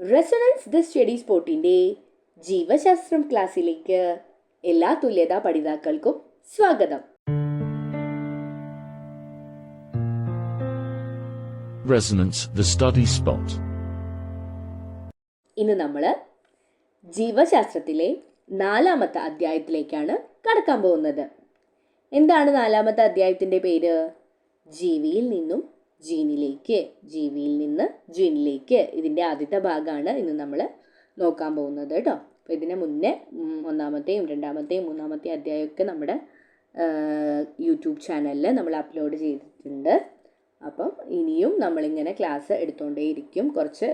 Resonance the study സ്പോട്ടിൻ്റെ ജീവശാസ്ത്രം ക്ലാസ്സിലേക്ക് എല്ലാ തുല്യതാ പഠിതാക്കൾക്കും സ്വാഗതം. Resonance, the study spot. ഇന്ന് നമ്മൾ ജീവശാസ്ത്രത്തിലെ 4ാമത്തെ അധ്യായത്തിലേക്കാണ് കടക്കാൻ പോകുന്നത്. എന്താണ് 4ാമത്തെ അധ്യായത്തിൻ്റെ പേര്? ജീവിയിൽ നിന്നും ജീനിലേക്ക്. ജീവിയിൽ നിന്ന് ജീനിലേക്ക്. ഇതിൻ്റെ ആദ്യത്തെ ഭാഗമാണ് ഇന്ന് നമ്മൾ നോക്കാൻ പോകുന്നത് കേട്ടോ. അപ്പോൾ ഇതിന് മുന്നേ 1ാമത്തെയും 2ാമത്തെയും 3ാമത്തെയും അധ്യായമൊക്കെ നമ്മുടെ യൂട്യൂബ് ചാനലിൽ നമ്മൾ അപ്ലോഡ് ചെയ്തിട്ടുണ്ട്. അപ്പം ഇനിയും നമ്മളിങ്ങനെ ക്ലാസ് എടുത്തുകൊണ്ടേയിരിക്കും. കുറച്ച്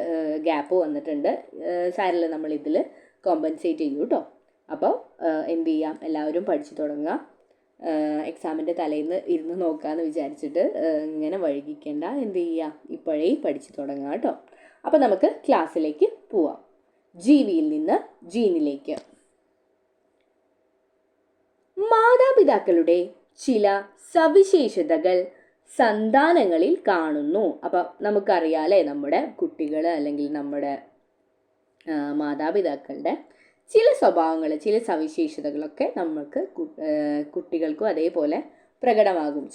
ഗ്യാപ്പ് വന്നിട്ടുണ്ട്. സാരമില്ല, നമ്മളിതിൽ കോമ്പൻസേറ്റ് ചെയ്യൂ കേട്ടോ. അപ്പോൾ എന്ത് ചെയ്യാം, എല്ലാവരും പഠിച്ചു തുടങ്ങുക. എക്സാമിൻ്റെ തലേന്ന് ഇരുന്ന് നോക്കാമെന്ന് വിചാരിച്ചിട്ട് ഇങ്ങനെ വൈകിക്കേണ്ട. എന്ത് ചെയ്യുക, ഇപ്പോഴേ പഠിച്ചു തുടങ്ങുക കേട്ടോ. അപ്പോൾ നമുക്ക് ക്ലാസ്സിലേക്ക് പോവാം. ജീവിയിൽ നിന്ന് ജീനിലേക്ക്. മാതാപിതാക്കളുടെ ചില സവിശേഷതകൾ സന്താനങ്ങളിൽ കാണുന്നു. അപ്പം നമുക്കറിയാലേ, നമ്മുടെ കുട്ടികൾ അല്ലെങ്കിൽ നമ്മുടെ മാതാപിതാക്കളുടെ ചില സ്വഭാവങ്ങൾ, ചില സവിശേഷതകളൊക്കെ നമുക്ക് കുട്ടികൾക്കും അതേപോലെ പ്രകടമാകും.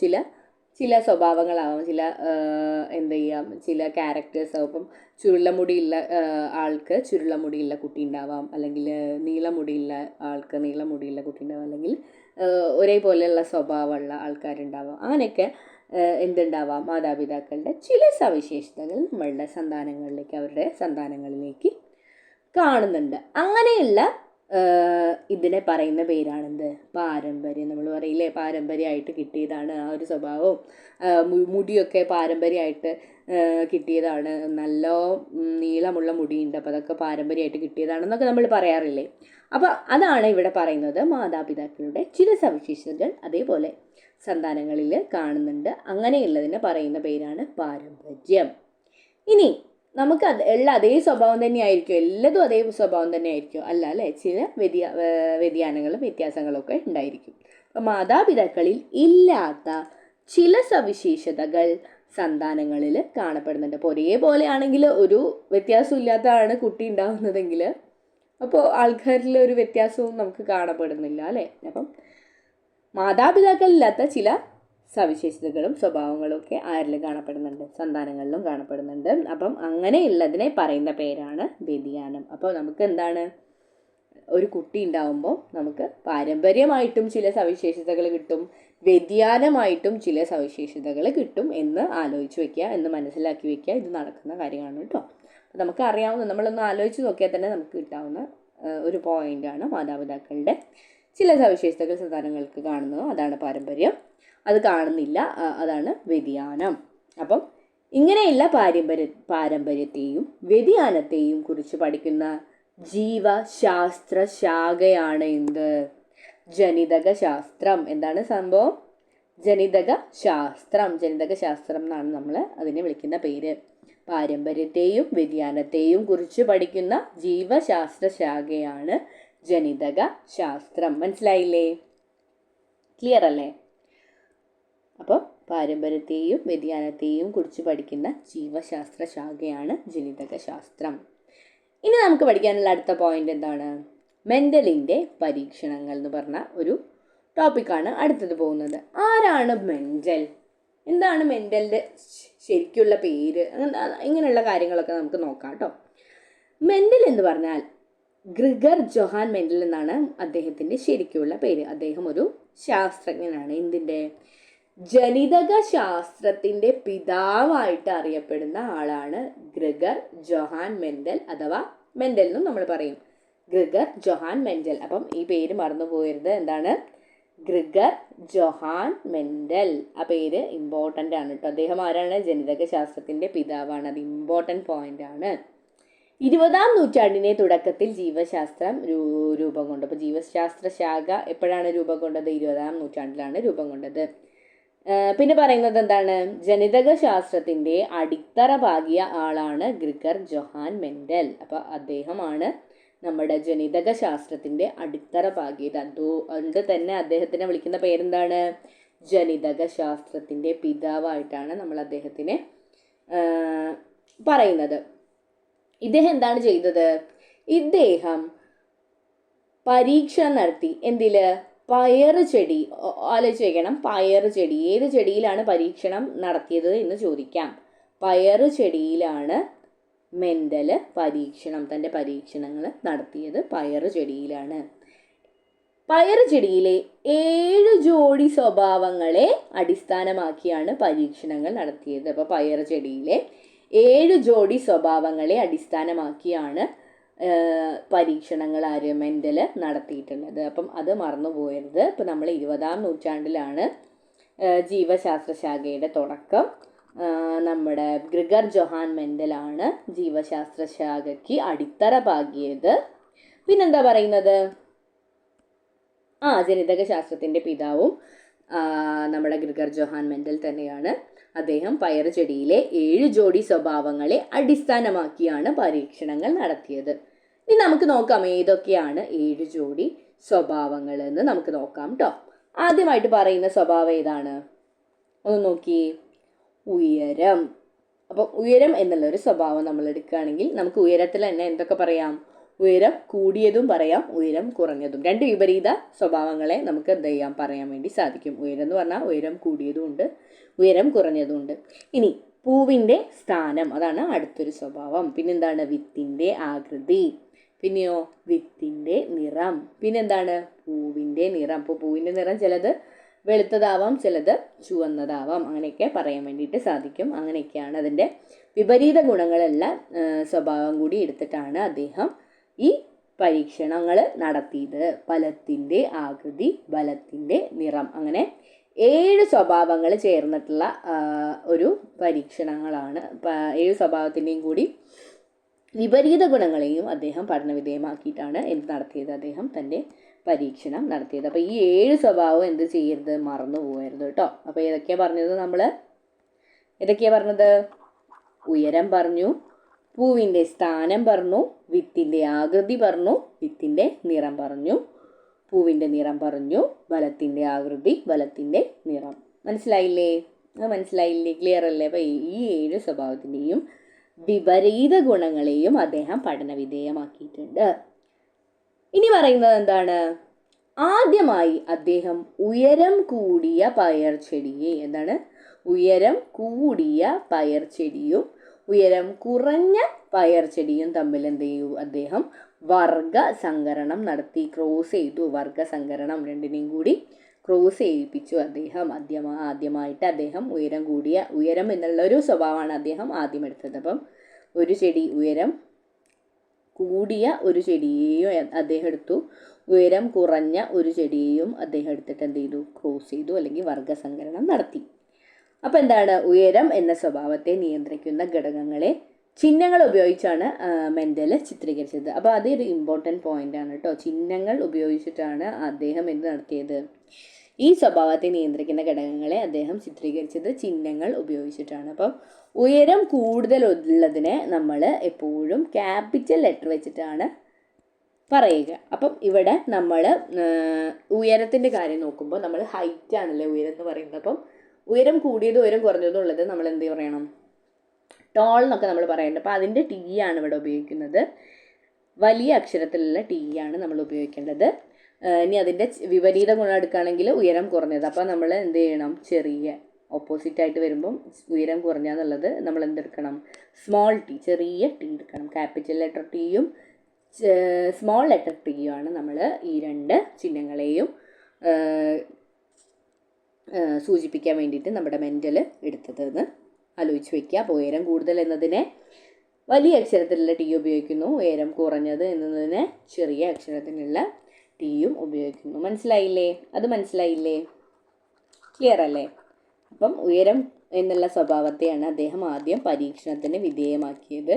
ചില സ്വഭാവങ്ങളാവാം, എന്ത് ചെയ്യാം, ചില ക്യാരക്ടേഴ്സ് ആവും. ഇപ്പം ചുരുളമുടിയുള്ള ആൾക്ക് ചുരുളമുടിയുള്ള കുട്ടി ഉണ്ടാവാം, അല്ലെങ്കിൽ നീളമുടിയുള്ള ആൾക്ക് നീളമുടിയുള്ള കുട്ടി ഉണ്ടാവാം, അല്ലെങ്കിൽ ഒരേപോലെയുള്ള സ്വഭാവമുള്ള ആൾക്കാരുണ്ടാവാം. അങ്ങനെയൊക്കെ എന്തുണ്ടാവാം, മാതാപിതാക്കളുടെ ചില സവിശേഷതകൾ നമ്മളുടെ സന്താനങ്ങളിലേക്ക്, അവരുടെ സന്താനങ്ങളിലേക്ക് കാണുന്നുണ്ട്. അങ്ങനെയുള്ള ഇതിനെ പറയുന്ന പേരാണെന്ത്? പാരമ്പര്യം. നമ്മൾ പറയില്ലേ, പാരമ്പര്യമായിട്ട് കിട്ടിയതാണ് ആ ഒരു സ്വഭാവവും. മുടിയൊക്കെ പാരമ്പര്യമായിട്ട് കിട്ടിയതാണ്. നല്ല നീളമുള്ള മുടിയുണ്ട്, അപ്പോൾ അതൊക്കെ പാരമ്പര്യമായിട്ട് കിട്ടിയതാണെന്നൊക്കെ നമ്മൾ പറയാറില്ലേ. അപ്പോൾ അതാണ് ഇവിടെ പറയുന്നത്. മാതാപിതാക്കളുടെ ചില സവിശേഷതകൾ അതേപോലെ സന്താനങ്ങളിൽ കാണുന്നുണ്ട്. അങ്ങനെയുള്ളതിനെ പറയുന്ന പേരാണ് പാരമ്പര്യം. ഇനി നമുക്ക് അതേ സ്വഭാവം തന്നെയായിരിക്കും, എല്ലാതും അതേ സ്വഭാവം തന്നെ ആയിരിക്കും? അല്ല അല്ലേ, ചില വ്യതിയാനങ്ങളും വ്യത്യാസങ്ങളൊക്കെ ഉണ്ടായിരിക്കും. അപ്പം മാതാപിതാക്കളിൽ ഇല്ലാത്ത ചില സവിശേഷതകൾ സന്താനങ്ങളിൽ കാണപ്പെടുന്നുണ്ട്. അപ്പോൾ ഒരേപോലെ ആണെങ്കിൽ ഒരു വ്യത്യാസം ഇല്ലാത്തതാണ് കുട്ടി ഉണ്ടാകുന്നതെങ്കിൽ അപ്പോൾ ആൾക്കാരിൽ ഒരു വ്യത്യാസവും നമുക്ക് കാണപ്പെടുന്നില്ല അല്ലേ. അപ്പം മാതാപിതാക്കളില്ലാത്ത ചില സവിശേഷതകളും സ്വഭാവങ്ങളും ഒക്കെ ആരിലും കാണപ്പെടുന്നുണ്ട്? സന്താനങ്ങളിലും കാണപ്പെടുന്നുണ്ട്. അപ്പം അങ്ങനെയുള്ളതിനെ പറയുന്ന പേരാണ് വ്യതിയാനം. അപ്പോൾ നമുക്ക് എന്താണ്, ഒരു കുട്ടി ഉണ്ടാവുമ്പോൾ നമുക്ക് പാരമ്പര്യമായിട്ടും ചില സവിശേഷതകൾ കിട്ടും, വ്യതിയാനമായിട്ടും ചില സവിശേഷതകൾ കിട്ടും എന്ന് ആലോചിച്ച് വയ്ക്കുക, എന്ന് മനസ്സിലാക്കി വയ്ക്കുക. ഇത് നടക്കുന്ന കാര്യമാണ് കേട്ടോ. നമുക്ക് അറിയാവുന്ന, നമ്മളൊന്ന് ആലോചിച്ച് നോക്കിയാൽ തന്നെ നമുക്ക് കിട്ടാവുന്ന ഒരു പോയിൻ്റാണ് പാരമ്പര്യങ്ങളുടെ ചില സവിശേഷതകൾ സന്താനങ്ങൾക്ക് കാണുന്നത്. അതാണ് പാരമ്പര്യം. അത് കാണുന്നില്ല, അതാണ് വ്യതിയാനം. അപ്പം ഇങ്ങനെയുള്ള പാരമ്പര്യത്തെയും വ്യതിയാനത്തെയും കുറിച്ച് പഠിക്കുന്ന ജീവശാസ്ത്ര ശാഖയാണ് എന്ത്? ജനിതക ശാസ്ത്രം. എന്താണ് സംഭവം? ജനിതക ശാസ്ത്രം. ജനിതക ശാസ്ത്രം എന്നാണ് നമ്മൾ അതിനെ വിളിക്കുന്ന പേര്. പാരമ്പര്യത്തെയും വ്യതിയാനത്തെയും കുറിച്ച് പഠിക്കുന്ന ജീവശാസ്ത്ര ശാഖയാണ് ജനിതക ശാസ്ത്രം. മനസ്സിലായില്ലേ? ക്ലിയർ അല്ലേ? അപ്പോൾ പാരമ്പര്യത്തെയും വ്യതിയാനത്തെയും കുറിച്ച് പഠിക്കുന്ന ജീവശാസ്ത്ര ശാഖയാണ് ജനിതക ശാസ്ത്രം. ഇനി നമുക്ക് പഠിക്കാനുള്ള അടുത്ത പോയിന്റ് എന്താണ്? മെൻഡലിൻ്റെ പരീക്ഷണങ്ങൾ എന്ന് പറഞ്ഞ ഒരു ടോപ്പിക്കാണ് അടുത്തത് പോകുന്നത്. ആരാണ് മെൻഡൽ? എന്താണ് മെൻഡലിൻ്റെ ശരിക്കുള്ള പേര്? ഇങ്ങനെയുള്ള കാര്യങ്ങളൊക്കെ നമുക്ക് നോക്കാം കേട്ടോ. മെൻഡൽ എന്ന് പറഞ്ഞാൽ ഗ്രിഗർ ജൊഹാൻ മെൻഡൽ എന്നാണ് അദ്ദേഹത്തിൻ്റെ ശരിക്കുള്ള പേര്. അദ്ദേഹം ഒരു ശാസ്ത്രജ്ഞനാണ്. എന്തിൻ്റെ? ജനിതക ശാസ്ത്രത്തിൻ്റെ പിതാവായിട്ട് അറിയപ്പെടുന്ന ആളാണ് ഗ്രിഗർ ജൊഹാൻ മെൻഡൽ, അഥവാ മെൻഡൽ എന്നും നമ്മൾ പറയും. Gregor Johann Mendel. അപ്പം ഈ പേര് മറന്നു പോകരുത്. എന്താണ്? Gregor Johann Mendel. ആ പേര് ഇമ്പോർട്ടൻ്റ് ആണ് കേട്ടോ. അദ്ദേഹം ആരാണ്? ജനിതക ശാസ്ത്രത്തിൻ്റെ പിതാവാണ്. അത് ഇമ്പോർട്ടൻ്റ് പോയിന്റ് ആണ്. 20ാം നൂറ്റാണ്ടിൻ്റെ തുടക്കത്തിൽ ജീവശാസ്ത്രം രൂപം കൊണ്ടു. അപ്പോൾ ജീവശാസ്ത്ര ശാഖ എപ്പോഴാണ് രൂപം കൊണ്ടത്? 20ാം നൂറ്റാണ്ടിലാണ് രൂപം കൊണ്ടത്. പിന്നെ പറയുന്നത് എന്താണ്? ജനിതക ശാസ്ത്രത്തിൻ്റെ അടിത്തറ പാകിയ ആളാണ് ഗ്രിഗർ ജൊഹാൻ മെൻഡൽ. അപ്പോൾ അദ്ദേഹമാണ് നമ്മുടെ ജനിതക ശാസ്ത്രത്തിൻ്റെ അടിത്തറ പാകിയത്. അതുകൊണ്ട് തന്നെ അദ്ദേഹത്തിനെ വിളിക്കുന്ന പേരെന്താണ്? ജനിതക ശാസ്ത്രത്തിൻ്റെ പിതാവായിട്ടാണ് നമ്മൾ അദ്ദേഹത്തിനെ പറയുന്നത്. ഇദ്ദേഹം എന്താണ് ചെയ്തത്? ഇദ്ദേഹം പരീക്ഷണം നടത്തി. എന്തില്? പയറ് ചെടി. ആലോചിച്ച് വയ്ക്കണം. പയറ് ചെടി. ഏത് ചെടിയിലാണ് പരീക്ഷണം നടത്തിയത് എന്ന് ചോദിക്കാം. പയറ് ചെടിയിലാണ് മെൻഡല് തൻ്റെ പരീക്ഷണങ്ങൾ നടത്തിയത്. പയറ് ചെടിയിലാണ്. പയറ് ചെടിയിലെ 7 ജോഡി സ്വഭാവങ്ങളെ അടിസ്ഥാനമാക്കിയാണ് പരീക്ഷണങ്ങൾ നടത്തിയത്. അപ്പോൾ പയറ് ചെടിയിലെ 7 ജോഡി സ്വഭാവങ്ങളെ അടിസ്ഥാനമാക്കിയാണ് പരീക്ഷണങ്ങൾ മെൻഡല് നടത്തിയിട്ടുള്ളത്. അപ്പം അത് മറന്നു പോയരുത്. ഇപ്പം നമ്മൾ 20-ാം നൂറ്റാണ്ടിലാണ് ജീവശാസ്ത്ര ശാഖയുടെ തുടക്കം. നമ്മുടെ ഗ്രിഗർ ജൊഹാൻ മെൻഡലാണ് ജീവശാസ്ത്ര ശാഖയ്ക്ക് അടിത്തറ പാകിയത്. പിന്നെന്താ പറയുന്നത്? ജനിതക ശാസ്ത്രത്തിൻ്റെ പിതാവും നമ്മുടെ ഗ്രിഗർ ജൊഹാൻ മെൻഡൽ തന്നെയാണ്. അദ്ദേഹം പയറ് ചെടിയിലെ 7 ജോഡി സ്വഭാവങ്ങളെ അടിസ്ഥാനമാക്കിയാണ് പരീക്ഷണങ്ങൾ നടത്തിയത്. ഇനി നമുക്ക് നോക്കാം ഏതൊക്കെയാണ് 7 ജോഡി സ്വഭാവങ്ങൾ എന്ന് നമുക്ക് നോക്കാം കേട്ടോ. ആദ്യമായിട്ട് പറയുന്ന സ്വഭാവം ഏതാണ്? ഒന്ന് നോക്കി. ഉയരം. അപ്പം ഉയരം എന്നുള്ളൊരു സ്വഭാവം നമ്മൾ എടുക്കുകയാണെങ്കിൽ നമുക്ക് ഉയരത്തിൽ തന്നെ എന്തൊക്കെ പറയാം? ഉയരം കൂടിയതും പറയാം, ഉയരം കുറഞ്ഞതും. 2 വിപരീത സ്വഭാവങ്ങളെ നമുക്ക് എന്ത് ചെയ്യാം? പറയാൻ വേണ്ടി സാധിക്കും. ഉയരം എന്ന് പറഞ്ഞാൽ ഉയരം കൂടിയതും ഉണ്ട്, ഉയരം കുറഞ്ഞതും ഉണ്ട്. ഇനി പൂവിൻ്റെ സ്ഥാനം, അതാണ് അടുത്തൊരു സ്വഭാവം. പിന്നെന്താണ്? വിത്തിൻ്റെ ആകൃതി. പിന്നെയോ വിത്തിൻ്റെ നിറം. പിന്നെന്താണ്? പൂവിൻ്റെ നിറം. അപ്പോൾ പൂവിൻ്റെ നിറം ചിലത് വെളുത്തതാവാം, ചിലത് ചുവന്നതാവാം. അങ്ങനെയൊക്കെ പറയാൻ വേണ്ടിയിട്ട് സാധിക്കും. അങ്ങനെയൊക്കെയാണ് അതിൻ്റെ വിപരീത ഗുണങ്ങളെല്ലാം സ്വഭാവം കൂടി എടുത്തിട്ടാണ് അദ്ദേഹം ഈ പരീക്ഷണങ്ങൾ നടത്തിയത്. ഫലത്തിൻ്റെ ആകൃതി, ബലത്തിൻ്റെ നിറം, അങ്ങനെ 7 സ്വഭാവങ്ങൾ ചേർന്നിട്ടുള്ള ഒരു പരീക്ഷണങ്ങളാണ്. 7 സ്വഭാവത്തിൻ്റെയും കൂടി വിപരീത ഗുണങ്ങളെയും അദ്ദേഹം പഠനവിധേയമാക്കിയിട്ടാണ് എന്ത് നടത്തിയത്? അദ്ദേഹം തൻ്റെ പരീക്ഷണം നടത്തിയത്. അപ്പോൾ ഈ 7 സ്വഭാവം എന്ത് ചെയ്യരുത്? മറന്നു പോകരുത് കേട്ടോ. അപ്പോൾ ഏതൊക്കെയാണ് പറഞ്ഞത്? ഏതൊക്കെയാണ് പറഞ്ഞത്? ഉയരം പറഞ്ഞു, പൂവിൻ്റെ സ്ഥാനം പറഞ്ഞു, വിത്തിൻ്റെ ആകൃതി പറഞ്ഞു, വിത്തിൻ്റെ നിറം പറഞ്ഞു, പൂവിൻ്റെ നിറം പറഞ്ഞു, ബലത്തിൻ്റെ ആകൃതി, ബലത്തിൻ്റെ നിറം. മനസ്സിലായില്ലേ? മനസ്സിലായില്ലേ? ക്ലിയർ അല്ലേ? അപ്പോൾ ഈ 7 സ്വഭാവത്തിൻ്റെയും വിപരീത ഗുണങ്ങളെയും അദ്ദേഹം പഠനവിധേയമാക്കിയിട്ടുണ്ട്. ഇനി പറയുന്നത് എന്താണ്? ആദ്യമായി അദ്ദേഹം ഉയരം കൂടിയ പയർ ചെടിയെ, എന്താണ്? ഉയരം കൂടിയ പയർ ചെടിയും ഉയരം കുറഞ്ഞ പയർ ചെടിയും തമ്മിൽ എന്ത് ചെയ്യൂ? അദ്ദേഹം വർഗസങ്കരണം നടത്തി, ക്രോസ് ചെയ്തു. വർഗസങ്കരണം, രണ്ടിനെയും കൂടി ക്രോസ് ചെയ്യിപ്പിച്ചു അദ്ദേഹം. ആദ്യമായിട്ട് അദ്ദേഹം ഉയരം എന്നുള്ളൊരു സ്വഭാവമാണ് അദ്ദേഹം ആദ്യം എടുത്തത്. അപ്പം ഒരു ചെടി, ഉയരം കൂടിയ ഒരു ചെടിയെയും അദ്ദേഹം എടുത്തു, ഉയരം കുറഞ്ഞ ഒരു ചെടിയെയും അദ്ദേഹം എടുത്തിട്ട് എന്ത് ചെയ്തു? ക്രോസ് ചെയ്തു, അല്ലെങ്കിൽ വർഗസങ്കരണം നടത്തി. അപ്പം എന്താണ്? ഉയരം എന്ന സ്വഭാവത്തെ നിയന്ത്രിക്കുന്ന ഘടകങ്ങളെ ചിഹ്നങ്ങൾ ഉപയോഗിച്ചാണ് മെൻഡൽ ചിത്രീകരിച്ചത്. അപ്പോൾ അതൊരു ഇമ്പോർട്ടൻറ്റ് പോയിന്റ് ആണ് കേട്ടോ. ചിഹ്നങ്ങൾ ഉപയോഗിച്ചിട്ടാണ് അദ്ദേഹം എന്ത് നടത്തിയത്? ഈ സ്വഭാവത്തെ നിയന്ത്രിക്കുന്ന ഘടകങ്ങളെ അദ്ദേഹം ചിത്രീകരിച്ചത് ചിഹ്നങ്ങൾ ഉപയോഗിച്ചിട്ടാണ്. അപ്പം ഉയരം കൂടുതലുള്ളതിനെ നമ്മൾ എപ്പോഴും ക്യാപിറ്റൽ ലെറ്റർ വെച്ചിട്ടാണ് പറയുക. അപ്പം ഇവിടെ നമ്മൾ ഉയരത്തിൻ്റെ കാര്യം നോക്കുമ്പോൾ നമ്മൾ ഹൈറ്റ് ആണല്ലേ ഉയരം എന്ന് പറയുന്നത്. അപ്പം ഉയരം കൂടിയതും ഉയരം കുറഞ്ഞതും ഉള്ളത് നമ്മൾ എന്ത് പറയണം? ടോൾ എന്നൊക്കെ നമ്മൾ പറയുന്നുണ്ട്. അപ്പോൾ അതിൻ്റെ ടി ആണ് ഇവിടെ ഉപയോഗിക്കുന്നത്. വലിയ അക്ഷരത്തിലുള്ള ടി ആണ് നമ്മൾ ഉപയോഗിക്കേണ്ടത്. ഇനി അതിൻ്റെ വിപരീത ഗുണം എടുക്കുകയാണെങ്കിൽ ഉയരം കുറഞ്ഞത്. അപ്പോൾ നമ്മൾ എന്ത് ചെയ്യണം? ചെറിയ ഓപ്പോസിറ്റായിട്ട് വരുമ്പം ഉയരം കുറഞ്ഞെന്നുള്ളത് നമ്മൾ എന്തെടുക്കണം? സ്മോൾ ടി, ചെറിയ ടി എടുക്കണം. ക്യാപിറ്റൽ ലെറ്റർ ടിയും സ്മോൾ ലെറ്റർ ടിയും ആണ് നമ്മൾ ഈ 2 ചിഹ്നങ്ങളെയും സൂചിപ്പിക്കാൻ വേണ്ടിയിട്ട് നമ്മുടെ മെൻഡൽ എടുത്തതെന്ന് ആലോചിച്ച് വയ്ക്കുക. അപ്പോൾ ഉയരം കൂടുതൽ എന്നതിനെ വലിയ അക്ഷരത്തിലുള്ള ടി ഉപയോഗിക്കുന്നു, ഉയരം കുറഞ്ഞത് എന്നതിനെ ചെറിയ അക്ഷരത്തിലുള്ള ടിയും ഉപയോഗിക്കുന്നു. മനസ്സിലായില്ലേ? അത് മനസ്സിലായില്ലേ? ക്ലിയർ അല്ലേ? അപ്പം ഉയരം എന്നുള്ള സ്വഭാവത്തെയാണ് അദ്ദേഹം ആദ്യം പരീക്ഷണത്തിന് വിധേയമാക്കിയത്.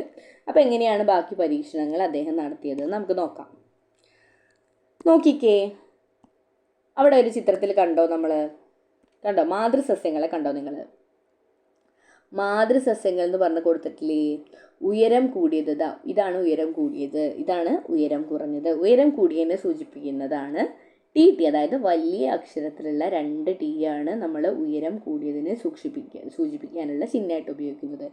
അപ്പം എങ്ങനെയാണ് ബാക്കി പരീക്ഷണങ്ങൾ അദ്ദേഹം നടത്തിയത് നമുക്ക് നോക്കാം. നോക്കിക്കേ, അവിടെ ഒരു ചിത്രത്തിൽ കണ്ടോ? മാതൃസസ്യങ്ങളെ കണ്ടോ നിങ്ങൾ? മാതൃസസ്യങ്ങൾ എന്ന് പറഞ്ഞ് കൊടുത്തിട്ടില്ലേ? ഉയരം കൂടിയത് ഇതാണ് ഉയരം കൂടിയത്, ഇതാണ് ഉയരം കുറഞ്ഞത്. ഉയരം കൂടിയതിനെ സൂചിപ്പിക്കുന്നതാണ് ടി ടി, അതായത് വലിയ അക്ഷരത്തിലുള്ള 2 ടി ആണ് നമ്മൾ ഉയരം കൂടിയതിനെ സൂചിപ്പിക്കാനുള്ള ചിഹ്നമായിട്ട് ഉപയോഗിക്കുന്നത്.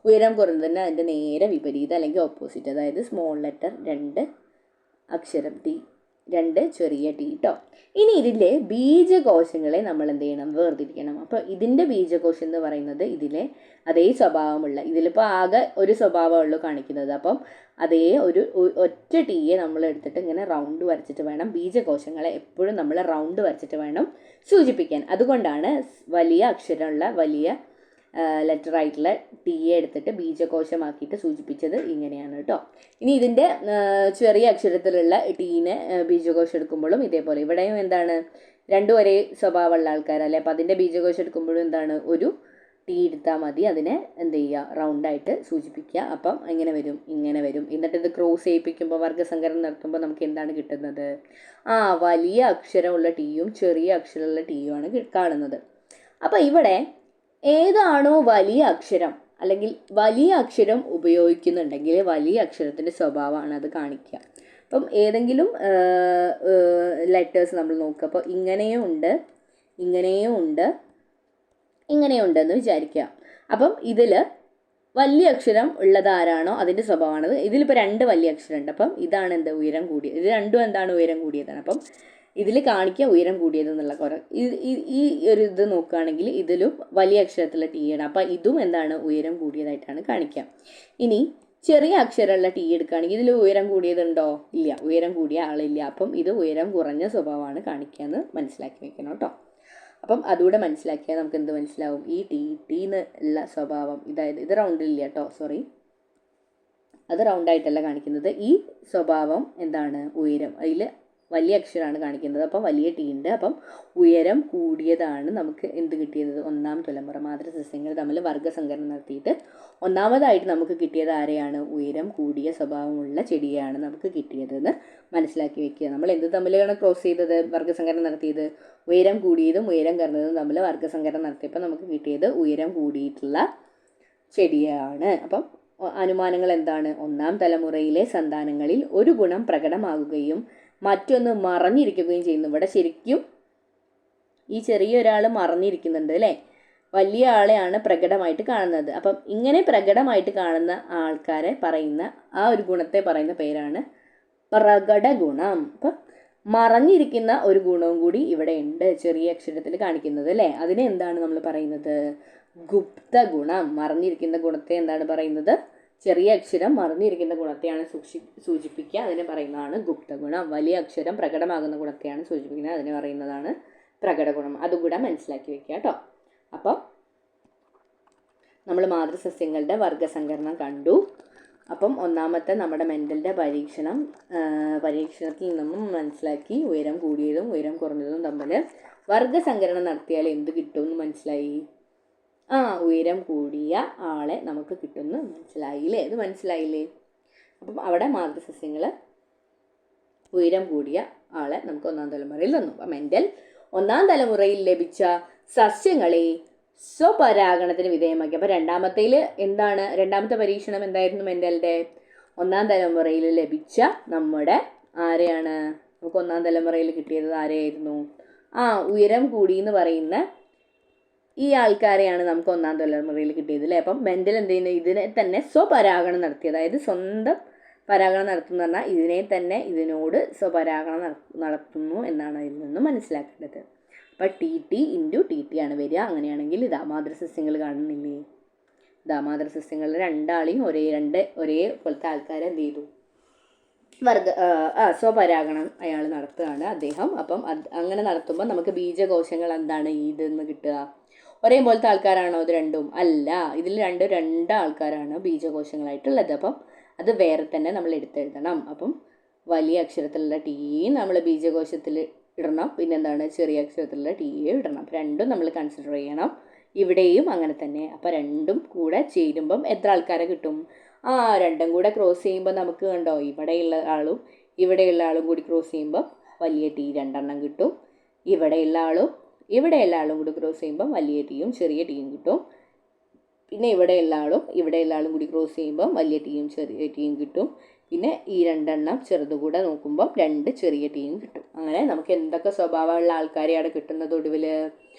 ഉയരം കുറഞ്ഞതിന് അതിൻ്റെ നേരെ വിപരീതം അല്ലെങ്കിൽ ഓപ്പോസിറ്റ്, അതായത് സ്മോൾ ലെറ്റർ 2 അക്ഷരം ടി, 2 ചെറിയ ടി കേട്ടോ. ഇനി ഇതിലെ ബീജകോശങ്ങളെ നമ്മൾ എന്ത് ചെയ്യണം, വേർതിരിക്കണം. അപ്പോൾ ഇതിൻ്റെ ബീജകോശം എന്ന് പറയുന്നത് ഇതിലെ അതേ സ്വഭാവമുള്ള, ഇതിലിപ്പോൾ ആകെ ഒരു സ്വഭാവമുള്ളൂ കാണിക്കുന്നത്. അപ്പം അതേ ഒറ്റ ടീയെ നമ്മൾ എടുത്തിട്ട് ഇങ്ങനെ റൗണ്ട് വരച്ചിട്ട് വേണം, ബീജകോശങ്ങളെ എപ്പോഴും നമ്മൾ റൗണ്ട് വരച്ചിട്ട് വേണം സൂചിപ്പിക്കാൻ. അതുകൊണ്ടാണ് വലിയ അക്ഷരമുള്ള വലിയ ലെറ്ററായിട്ടുള്ള ടീയെ എടുത്തിട്ട് ബീജകോശമാക്കിയിട്ട് സൂചിപ്പിച്ചത് ഇങ്ങനെയാണ് കേട്ടോ. ഇനി ഇതിൻ്റെ ചെറിയ അക്ഷരത്തിലുള്ള ടീനെ ബീജകോശം എടുക്കുമ്പോഴും ഇതേപോലെ, ഇവിടെയും എന്താണ്, രണ്ടും ഒരേ സ്വഭാവമുള്ള ആൾക്കാരല്ലേ. അപ്പോൾ അതിൻ്റെ ബീജകോശം എടുക്കുമ്പോഴും എന്താണ്, ഒരു ടീ എടുത്താൽ മതി, അതിനെ എന്ത് ചെയ്യുക, റൗണ്ടായിട്ട് സൂചിപ്പിക്കുക. അപ്പം ഇങ്ങനെ വരും, ഇങ്ങനെ വരും. എന്നിട്ട് ഇത് ക്രോസ് ചെയ്യിപ്പിക്കുമ്പോൾ, വർഗ്ഗസങ്കരണം നടത്തുമ്പോൾ നമുക്ക് എന്താണ് കിട്ടുന്നത്, വലിയ അക്ഷരമുള്ള ടീയും ചെറിയ അക്ഷരമുള്ള ടീയുമാണ് കാണുന്നത്. അപ്പോൾ ഇവിടെ ഏതാണോ വലിയ അക്ഷരം, അല്ലെങ്കിൽ വലിയ അക്ഷരം ഉപയോഗിക്കുന്നുണ്ടെങ്കിൽ വലിയ അക്ഷരത്തിൻ്റെ സ്വഭാവമാണ് അത് കാണിക്കുക. അപ്പം ഏതെങ്കിലും ലെറ്റേഴ്സ് നമ്മൾ നോക്കുക. അപ്പോൾ ഇങ്ങനെയും ഉണ്ട്, ഇങ്ങനെയും ഉണ്ട്, ഇങ്ങനെയും ഉണ്ടെന്ന് വിചാരിക്കുക. അപ്പം ഇതിൽ വലിയ അക്ഷരം ഉള്ളത് ആരാണോ അതിൻ്റെ സ്വഭാവമാണത്. ഇതിലിപ്പോൾ 2 വലിയ അക്ഷരം ഉണ്ട്. അപ്പം ഇതാണ് എന്ത്, ഉയരം കൂടിയത്. ഇത് രണ്ടും എന്താണ്, ഉയരം കൂടിയതാണ്. അപ്പം ഇതിൽ കാണിക്കുക ഉയരം കൂടിയത് എന്നുള്ള കുറവ്. ഈ ഒരു ഇത് നോക്കുകയാണെങ്കിൽ ഇതിലും വലിയ അക്ഷരത്തിലുള്ള ടി ആണ്. അപ്പം ഇതും എന്താണ്, ഉയരം കൂടിയതായിട്ടാണ് കാണിക്കുക. ഇനി ചെറിയ അക്ഷരമുള്ള ടി എടുക്കുകയാണെങ്കിൽ ഇതിൽ ഉയരം കൂടിയതുണ്ടോ, ഇല്ല, ഉയരം കൂടിയ ആളില്ല. അപ്പം ഇത് ഉയരം കുറഞ്ഞ സ്വഭാവമാണ് കാണിക്കുക എന്ന് മനസ്സിലാക്കി വെക്കണം കേട്ടോ. അപ്പം അതുകൂടെ മനസ്സിലാക്കിയാൽ നമുക്ക് എന്ത് മനസ്സിലാവും, ഈ ടി എന്നുള്ള സ്വഭാവം, അതായത് ഇത് റൗണ്ടില്ല കേട്ടോ, സോറി, അത് റൗണ്ടായിട്ടല്ല കാണിക്കുന്നത്. ഈ സ്വഭാവം എന്താണ്, ഉയരം, അതിൽ വലിയ അക്ഷരമാണ് കാണിക്കുന്നത്. അപ്പം വലിയ ടി ഉണ്ട്. അപ്പം ഉയരം കൂടിയതാണ് നമുക്ക് എന്ത് കിട്ടിയത്, 1-ാം തലമുറ മാതൃസസ്യങ്ങൾ തമ്മിൽ വർഗ്ഗസങ്കരണം നടത്തിയിട്ട് ഒന്നാമതായിട്ട് നമുക്ക് കിട്ടിയത് ആരെയാണ്, ഉയരം കൂടിയ സ്വഭാവമുള്ള ചെടിയാണ് നമുക്ക് കിട്ടിയതെന്ന് മനസ്സിലാക്കി വെക്കുക. നമ്മൾ എന്ത് തമ്മിലാണ് ക്രോസ് ചെയ്തത്, വർഗ്ഗസങ്കരണം നടത്തിയത്, ഉയരം കൂടിയതും ഉയരം കുറഞ്ഞതും തമ്മിൽ വർഗ്ഗസങ്കരണം നടത്തിയപ്പോൾ നമുക്ക് കിട്ടിയത് ഉയരം കൂടിയിട്ടുള്ള ചെടിയാണ്. അപ്പം അനുമാനങ്ങൾ എന്താണ്, 1-ാം തലമുറയിലെ സന്താനങ്ങളിൽ ഒരു ഗുണം പ്രകടമാകുകയും മറ്റൊന്ന് മറഞ്ഞിരിക്കുകയും ചെയ്യുന്നു. ഇവിടെ ശരിക്കും ഈ ചെറിയ ഒരാൾ മറഞ്ഞിരിക്കുന്നുണ്ട് അല്ലേ, വലിയ ആളെയാണ് പ്രകടമായിട്ട് കാണുന്നത്. അപ്പം ഇങ്ങനെ പ്രകടമായിട്ട് കാണുന്ന ആൾക്കാരെ പറയുന്ന ആ ഒരു ഗുണത്തെ പറയുന്ന പേരാണ് പ്രകട ഗുണം. അപ്പം മറഞ്ഞിരിക്കുന്ന ഒരു ഗുണവും കൂടി ഇവിടെ ഉണ്ട്, ചെറിയ അക്ഷരത്തിൽ കാണിക്കുന്നത് അല്ലേ. അതിനെ എന്താണ് നമ്മൾ പറയുന്നത്, ഗുപ്ത ഗുണം. മറഞ്ഞിരിക്കുന്ന ഗുണത്തെ എന്താണ് പറയുന്നത്, ചെറിയ അക്ഷരം മറഞ്ഞിരിക്കുന്ന ഗുണത്തെയാണ് സൂചിപ്പിക്കുക, അതിനെ പറയുന്നതാണ് ഗുപ്തഗുണം. വലിയ അക്ഷരം പ്രകടമാകുന്ന ഗുണത്തെയാണ് സൂചിപ്പിക്കുന്നത്, അതിനെ പറയുന്നതാണ് പ്രകടഗുണം. അതുകൂടെ മനസ്സിലാക്കി വെക്കുക കേട്ടോ. അപ്പം നമ്മൾ മാതൃസസ്യങ്ങളുടെ വർഗ്ഗസങ്കരണം കണ്ടു. അപ്പം ഒന്നാമത്തെ നമ്മുടെ മെൻ്റലിൻ്റെ പരീക്ഷണത്തിൽ നിന്നും മനസ്സിലാക്കി ഉയരം കൂടിയതും ഉയരം കുറഞ്ഞതും തമ്മിൽ വർഗ്ഗസങ്കരണം നടത്തിയാൽ എന്ത് കിട്ടുമെന്ന് മനസ്സിലായി. ഉയരം കൂടിയ ആളെ നമുക്ക് കിട്ടുമെന്ന് മനസ്സിലായില്ലേ, ഇത് മനസ്സിലായില്ലേ. അപ്പം അവിടെ മാതൃസസ്യങ്ങൾ ഉയരം കൂടിയ ആളെ നമുക്ക് 1-ാം തലമുറയിൽ തന്നു. അപ്പം മെൻ്റൽ 1-ാം തലമുറയിൽ ലഭിച്ച സസ്യങ്ങളെ സ്വപരാഗണത്തിന് വിധേയമാക്കി. അപ്പോൾ രണ്ടാമത്തെ പരീക്ഷണം എന്തായിരുന്നു മെൻ്റലിൻ്റെ, 1-ാം തലമുറയിൽ ലഭിച്ച നമ്മുടെ ആരെയാണ്, നമുക്ക് 1-ാം തലമുറയിൽ കിട്ടിയത് ആരെയായിരുന്നു, ഉയരം കൂടി എന്ന് പറയുന്ന ഈ ആൾക്കാരെയാണ് നമുക്ക് 1-ാം തലമുറയിൽ കിട്ടിയത് അല്ലേ. അപ്പം മെൻ്റൽ എന്ത് ചെയ്യുന്നു, ഇതിനെ തന്നെ സ്വപരാഗണം നടത്തി, അതായത് സ്വന്തം പരാഗണം നടത്തുന്നു പറഞ്ഞാൽ ഇതിനെ തന്നെ ഇതിനോട് സ്വപരാഗണം നടത്തുന്നു എന്നാണ് ഇതിൽ നിന്ന് മനസ്സിലാക്കേണ്ടത്. അപ്പം ടി ഇൻറ്റു ടി ആണ് വരിക. അങ്ങനെയാണെങ്കിൽ ഇതാ മാതൃസസ്യങ്ങൾ കാണുന്നില്ലേ, ഇതാ മാതൃസസ്യങ്ങൾ രണ്ടാളെയും ഒരേ പോലത്തെ ആൾക്കാരെ എന്ത് ചെയ്തു, സ്വപരാഗണം അയാൾ നടത്തുകയാണ് അദ്ദേഹം. അപ്പം അങ്ങനെ നടത്തുമ്പോൾ നമുക്ക് ബീജകോശങ്ങൾ എന്താണ് ഇതെന്ന് കിട്ടുക, ഒരേപോലത്തെ ആൾക്കാരാണോ ഇത് രണ്ടും, അല്ല, ഇതിൽ രണ്ട് ആൾക്കാരാണ് ബീജകോശങ്ങളായിട്ടുള്ളത്. അപ്പം അത് വേറെ തന്നെ നമ്മൾ എടുത്തെഴുതണം. അപ്പം വലിയ അക്ഷരത്തിലുള്ള ടി നമ്മൾ ബീജകോശത്തിൽ ഇടണം, പിന്നെന്താണ് ചെറിയ അക്ഷരത്തിലുള്ള ടി ഇടണം. രണ്ടും നമ്മൾ കൺസിഡർ ചെയ്യണം. ഇവിടെയും അങ്ങനെ തന്നെ. അപ്പം രണ്ടും കൂടെ ചേരുമ്പം എത്ര ആൾക്കാരെ കിട്ടും, രണ്ടും കൂടെ ക്രോസ് ചെയ്യുമ്പോൾ നമുക്ക് കണ്ടോ, ഇവിടെയുള്ള ആളും കൂടി ക്രോസ് ചെയ്യുമ്പോൾ വലിയ ടി 2 കിട്ടും. ഇവിടെയുള്ള ആളും കൂടി ക്രോസ് ചെയ്യുമ്പം വലിയ ടിയും ചെറിയ ടിയും കിട്ടും. പിന്നെ ഇവിടെയുള്ള ആളും കൂടി ക്രോസ് ചെയ്യുമ്പം വലിയ ടിയും ചെറിയ ടിയും കിട്ടും. പിന്നെ ഈ രണ്ടെണ്ണം ചെറുതുകൂടെ നോക്കുമ്പോൾ 2 ചെറിയ ടീയും കിട്ടും. അങ്ങനെ നമുക്ക് എന്തൊക്കെ സ്വഭാവമുള്ള ആൾക്കാരെയാണ് കിട്ടുന്നത്? ഒടുവിൽ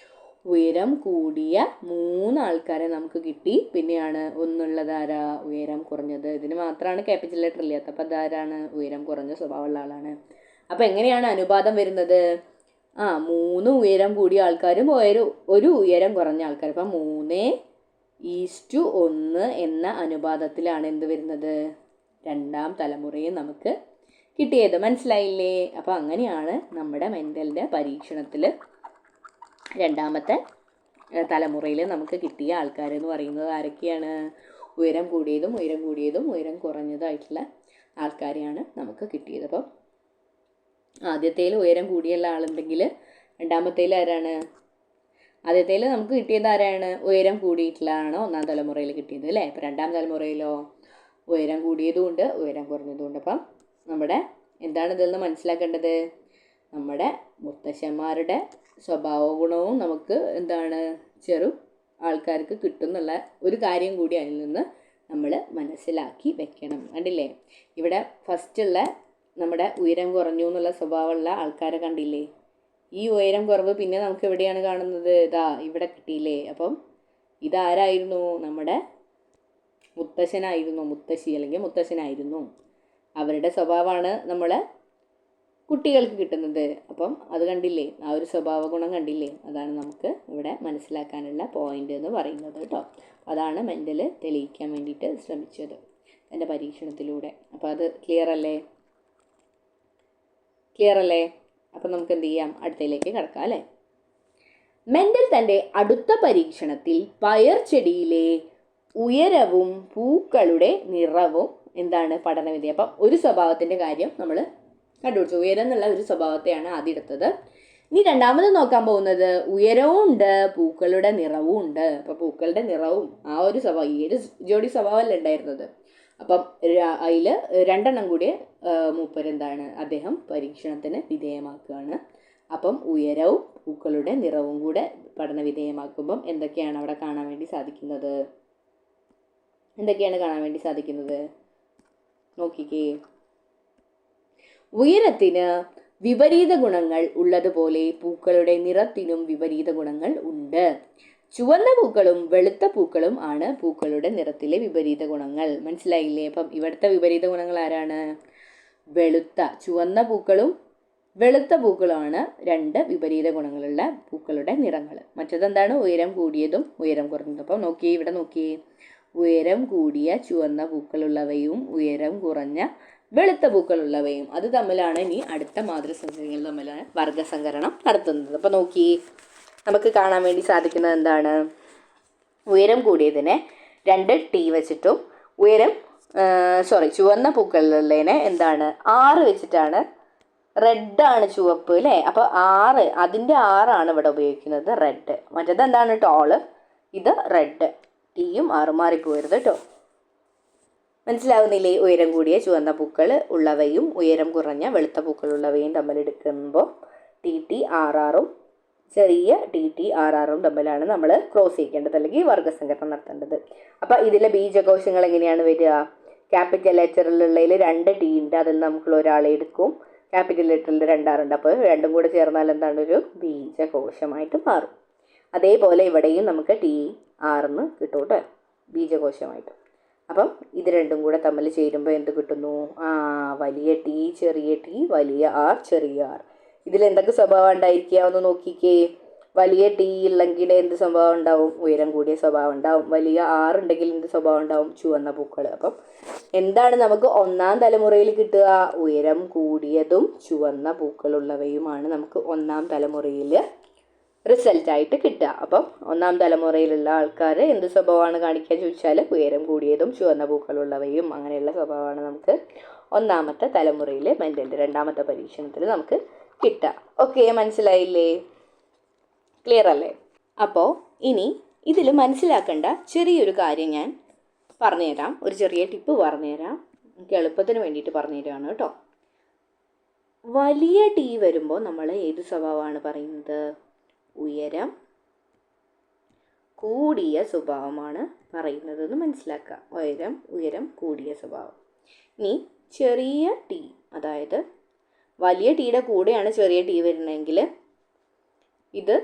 ഉയരം കൂടിയ 3 ആൾക്കാരെ നമുക്ക് കിട്ടി. പിന്നെയാണ് ഒന്നുള്ളത് ആരാ? ഉയരം കുറഞ്ഞത്. ഇതിന് മാത്രമാണ് ക്യാപിറ്റൽ ലെറ്റർ ഇല്ലാത്ത. അപ്പോൾ അതാരാണ്? ഉയരം കുറഞ്ഞ സ്വഭാവമുള്ള ആളാണ്. അപ്പോൾ എങ്ങനെയാണ് അനുപാതം വരുന്നത്? 3 ഉയരം കൂടിയ ആൾക്കാരും ഒരു ഉയരം കുറഞ്ഞ ആൾക്കാർ. അപ്പം 3:1 എന്ന അനുപാതത്തിലാണ് എന്ത് വരുന്നത്? രണ്ടാം തലമുറയെ നമുക്ക് കിട്ടിയത്. മനസ്സിലായില്ലേ? അപ്പോൾ അങ്ങനെയാണ് നമ്മുടെ മെൻഡലിൻ്റെ പരീക്ഷണത്തിൽ രണ്ടാമത്തെ തലമുറയിൽ നമുക്ക് കിട്ടിയ ആൾക്കാരെന്ന് പറയുന്നത് ആരൊക്കെയാണ്? ഉയരം കൂടിയതും ഉയരം കുറഞ്ഞതായിട്ടുള്ള ആൾക്കാരെയാണ് നമുക്ക് കിട്ടിയത്. അപ്പം ആദ്യത്തേൽ ഉയരം കൂടിയുള്ള ആളുണ്ടെങ്കിൽ രണ്ടാമത്തേൽ ആരാണ്? ആദ്യത്തേൽ നമുക്ക് കിട്ടിയത് ആരാണ്? ഉയരം കൂടിയിട്ടുള്ളതാണോ ഒന്നാം തലമുറയിൽ കിട്ടിയത് അല്ലേ? ഇപ്പം രണ്ടാം തലമുറയിലോ ഉയരം കൂടിയതുമുണ്ട് ഉയരം കുറഞ്ഞതുമുണ്ട്. അപ്പം നമ്മുടെ എന്താണ് ഇതിൽ നിന്ന് മനസ്സിലാക്കേണ്ടത്? നമ്മുടെ മുത്തശ്ശന്മാരുടെ സ്വഭാവ ഗുണവും നമുക്ക് എന്താണ് ചെറു ആൾക്കാർക്ക് കിട്ടുന്നുള്ള ഒരു കാര്യം കൂടി അതിൽ നിന്ന് നമ്മൾ മനസ്സിലാക്കി വെക്കണം. കണ്ടില്ലേ? ഇവിടെ ഫസ്റ്റുള്ള നമ്മുടെ ഉയരം കുറഞ്ഞു എന്നുള്ള സ്വഭാവമുള്ള ആൾക്കാരെ കണ്ടില്ലേ? ഈ ഉയരം കുറവ് പിന്നെ നമുക്ക് എവിടെയാണ് കാണുന്നത്? ഇവിടെ കിട്ടിയില്ലേ? അപ്പം ഇതാരായിരുന്നു? നമ്മുടെ മുത്തശ്ശനായിരുന്നു, മുത്തശ്ശി അല്ലെങ്കിൽ മുത്തശ്ശനായിരുന്നു. അവരുടെ സ്വഭാവമാണ് നമ്മളെ കുട്ടികൾക്ക് കിട്ടുന്നത്. അപ്പം അത് കണ്ടില്ലേ? ആ ഒരു സ്വഭാവ ഗുണം കണ്ടില്ലേ? അതാണ് നമുക്ക് ഇവിടെ മനസ്സിലാക്കാനുള്ള പോയിന്റ് എന്ന് പറയുന്നത് കേട്ടോ. അതാണ് മെൻ്റൽ തെളിയിക്കാൻ വേണ്ടിയിട്ട് ശ്രമിച്ചത് എൻ്റെ പരീക്ഷണത്തിലൂടെ. അപ്പോൾ അത് ക്ലിയർ അല്ലേ? അപ്പം നമുക്ക് എന്ത് ചെയ്യാം? അടുത്തയിലേക്ക് കിടക്കാം അല്ലേ? മെൻ്റൽ തൻ്റെ അടുത്ത പരീക്ഷണത്തിൽ പയർ ചെടിയിലെ ഉയരവും പൂക്കളുടെ നിറവും എന്താണ് പഠനവിധേയം. അപ്പം ഒരു സ്വഭാവത്തിൻ്റെ കാര്യം നമ്മൾ കണ്ടുപിടിച്ചു. ഉയരം എന്നുള്ള ഒരു സ്വഭാവത്തെയാണ് ആദ്യം എടുത്തത്. ഇനി രണ്ടാമത് നോക്കാൻ പോകുന്നത് ഉയരവും ഉണ്ട് പൂക്കളുടെ നിറവും ഉണ്ട്. അപ്പോൾ പൂക്കളുടെ നിറവും ആ ഒരു സ്വഭാവം, ഈ ഒരു ജോഡി സ്വഭാവമല്ല ഉണ്ടായിരുന്നത്. അപ്പം അതിൽ രണ്ടെണ്ണം കൂടി മൂപ്പരെന്താണ് അദ്ദേഹം പരീക്ഷണത്തിന് വിധേയമാക്കുകയാണ്. അപ്പം ഉയരവും പൂക്കളുടെ നിറവും കൂടെ പഠന വിധേയമാക്കുമ്പം എന്തൊക്കെയാണ് അവിടെ കാണാൻ വേണ്ടി സാധിക്കുന്നത്? നോക്കിക്കേ. ഉയരത്തിന് വിപരീത ഗുണങ്ങൾ ഉള്ളതുപോലെ പൂക്കളുടെ നിറത്തിനും വിപരീത ഗുണങ്ങൾ ഉണ്ട്. ചുവന്ന പൂക്കളും വെളുത്ത പൂക്കളും ആണ് പൂക്കളുടെ നിറത്തിലെ വിപരീത ഗുണങ്ങൾ. മനസ്സിലായില്ലേ? അപ്പം ഇവിടുത്തെ വിപരീത ഗുണങ്ങൾ ആരാണ്? ചുവന്ന പൂക്കളും വെളുത്ത പൂക്കളുമാണ് 2 വിപരീത ഗുണങ്ങളുള്ള പൂക്കളുടെ നിറങ്ങൾ. മറ്റതെന്താണ്? ഉയരം കൂടിയതും ഉയരം കുറഞ്ഞതും. അപ്പം ഇവിടെ നോക്കിയേ. ഉയരം കൂടിയ ചുവന്ന പൂക്കളുള്ളവയും ഉയരം കുറഞ്ഞ വെളുത്ത പൂക്കളുള്ളവയും അത് തമ്മിലാണ് ഇനി അടുത്ത മാതൃസംഖ്യകൾ തമ്മിലാണ് വർഗസങ്കരണം നടത്തുന്നത്. അപ്പോൾ നോക്കി നമുക്ക് കാണാൻ വേണ്ടി സാധിക്കുന്നത് എന്താണ്? ഉയരം കൂടിയതിനെ 2 T വെച്ചിട്ടും ചുവന്ന പൂക്കളുള്ളതിനെ എന്താണ് 6 വെച്ചിട്ടാണ്. റെഡാണ് ചുവപ്പ് അല്ലേ? അപ്പോൾ 6 അതിൻ്റെ 6 ഇവിടെ ഉപയോഗിക്കുന്നത് റെഡ്. മറ്റേത് എന്താണ്? ടോള്. ഇത് റെഡ്. ടീയും 6 മാറിപ്പോരുത് കേട്ടോ. മനസ്സിലാവുന്നില്ലേ? ഉയരം കൂടിയ ചുവന്ന പൂക്കൾ ഉള്ളവയും ഉയരം കുറഞ്ഞ വെളുത്ത പൂക്കളുള്ളവയും തമ്മിൽ എടുക്കുമ്പോൾ TT RRും ചെറിയ TT RRും തമ്മിലാണ് നമ്മൾ ക്രോസ് ചെയ്യേണ്ടത് അല്ലെങ്കിൽ വർഗസങ്കരണം നടത്തേണ്ടത്. അപ്പോൾ ഇതിലെ ബീജകോശങ്ങൾ എങ്ങനെയാണ് വരിക? ക്യാപിറ്റൽ ലെറ്ററിലുള്ളതിൽ 2 T ഉണ്ട്. അതിൽ നമുക്ക് ഒരാളെ എടുക്കും. ക്യാപിറ്റൽ ലെറ്ററിൽ 2 R ഉണ്ട്. അപ്പോൾ രണ്ടും കൂടെ ചേർന്നാൽ എന്താണ്? ഒരു ബീജകോശമായിട്ട് മാറും. അതേപോലെ ഇവിടെയും നമുക്ക് TR കിട്ടും കേട്ടോ, ബീജകോശമായിട്ട്. അപ്പം ഇത് രണ്ടും കൂടെ തമ്മിൽ ചേരുമ്പോൾ എന്ത് കിട്ടുന്നു? വലിയ T ചെറിയ T, വലിയ R ചെറിയ R. ഇതിൽ എന്തൊക്കെ സ്വഭാവം ഉണ്ടായിരിക്കുക ഒന്ന് നോക്കിക്കേ. വലിയ T ഉള്ളെങ്കിൽ എന്ത് സ്വഭാവം ഉണ്ടാവും? ഉയരം കൂടിയ സ്വഭാവം ഉണ്ടാവും. വലിയ R ഉണ്ടെങ്കിൽ എന്ത് സ്വഭാവം ഉണ്ടാവും? ചുവന്ന പൂക്കൾ. അപ്പം എന്താണ് നമുക്ക് ഒന്നാം തലമുറയിൽ കിട്ടുക? ഉയരം കൂടിയതും ചുവന്ന പൂക്കളുള്ളവയുമാണ് നമുക്ക് ഒന്നാം തലമുറയിൽ റിസൾട്ടായിട്ട് കിട്ടുക. അപ്പം ഒന്നാം തലമുറയിലുള്ള ആൾക്കാർ എന്ത് സ്വഭാവമാണ് കാണിക്കുക ചോദിച്ചാൽ ഉയരം കൂടിയതും ചുവന്ന പൂക്കളുള്ളവയും അങ്ങനെയുള്ള സ്വഭാവമാണ് നമുക്ക് ഒന്നാമത്തെ തലമുറയിൽ മെൻ്റലിൻ്റെ രണ്ടാമത്തെ പരീക്ഷണത്തിൽ നമുക്ക് കിട്ടുക. ഓക്കെ, മനസ്സിലായില്ലേ? ക്ലിയർ അല്ലേ? അപ്പോൾ ഇനി ഇതിൽ മനസ്സിലാക്കേണ്ട ചെറിയൊരു കാര്യം ഞാൻ പറഞ്ഞുതരാം. ഒരു ചെറിയ ടിപ്പ് പറഞ്ഞുതരാം. എനിക്ക് എളുപ്പത്തിന് വേണ്ടിയിട്ട് പറഞ്ഞുതരാണ് കേട്ടോ. വലിയ T വരുമ്പോൾ നമ്മൾ ഏത് സ്വഭാവമാണ് പറയുന്നത്? ഉയരം കൂടിയ സ്വഭാവമാണ് പറയുന്നതെന്ന് മനസ്സിലാക്കുക. ഉയരം കൂടിയ സ്വഭാവം. ഇനി ചെറിയ ടി, അതായത് വലിയ ടീയുടെ കൂടെയാണ് ചെറിയ ടി വരുന്നതെങ്കിൽ ഇത്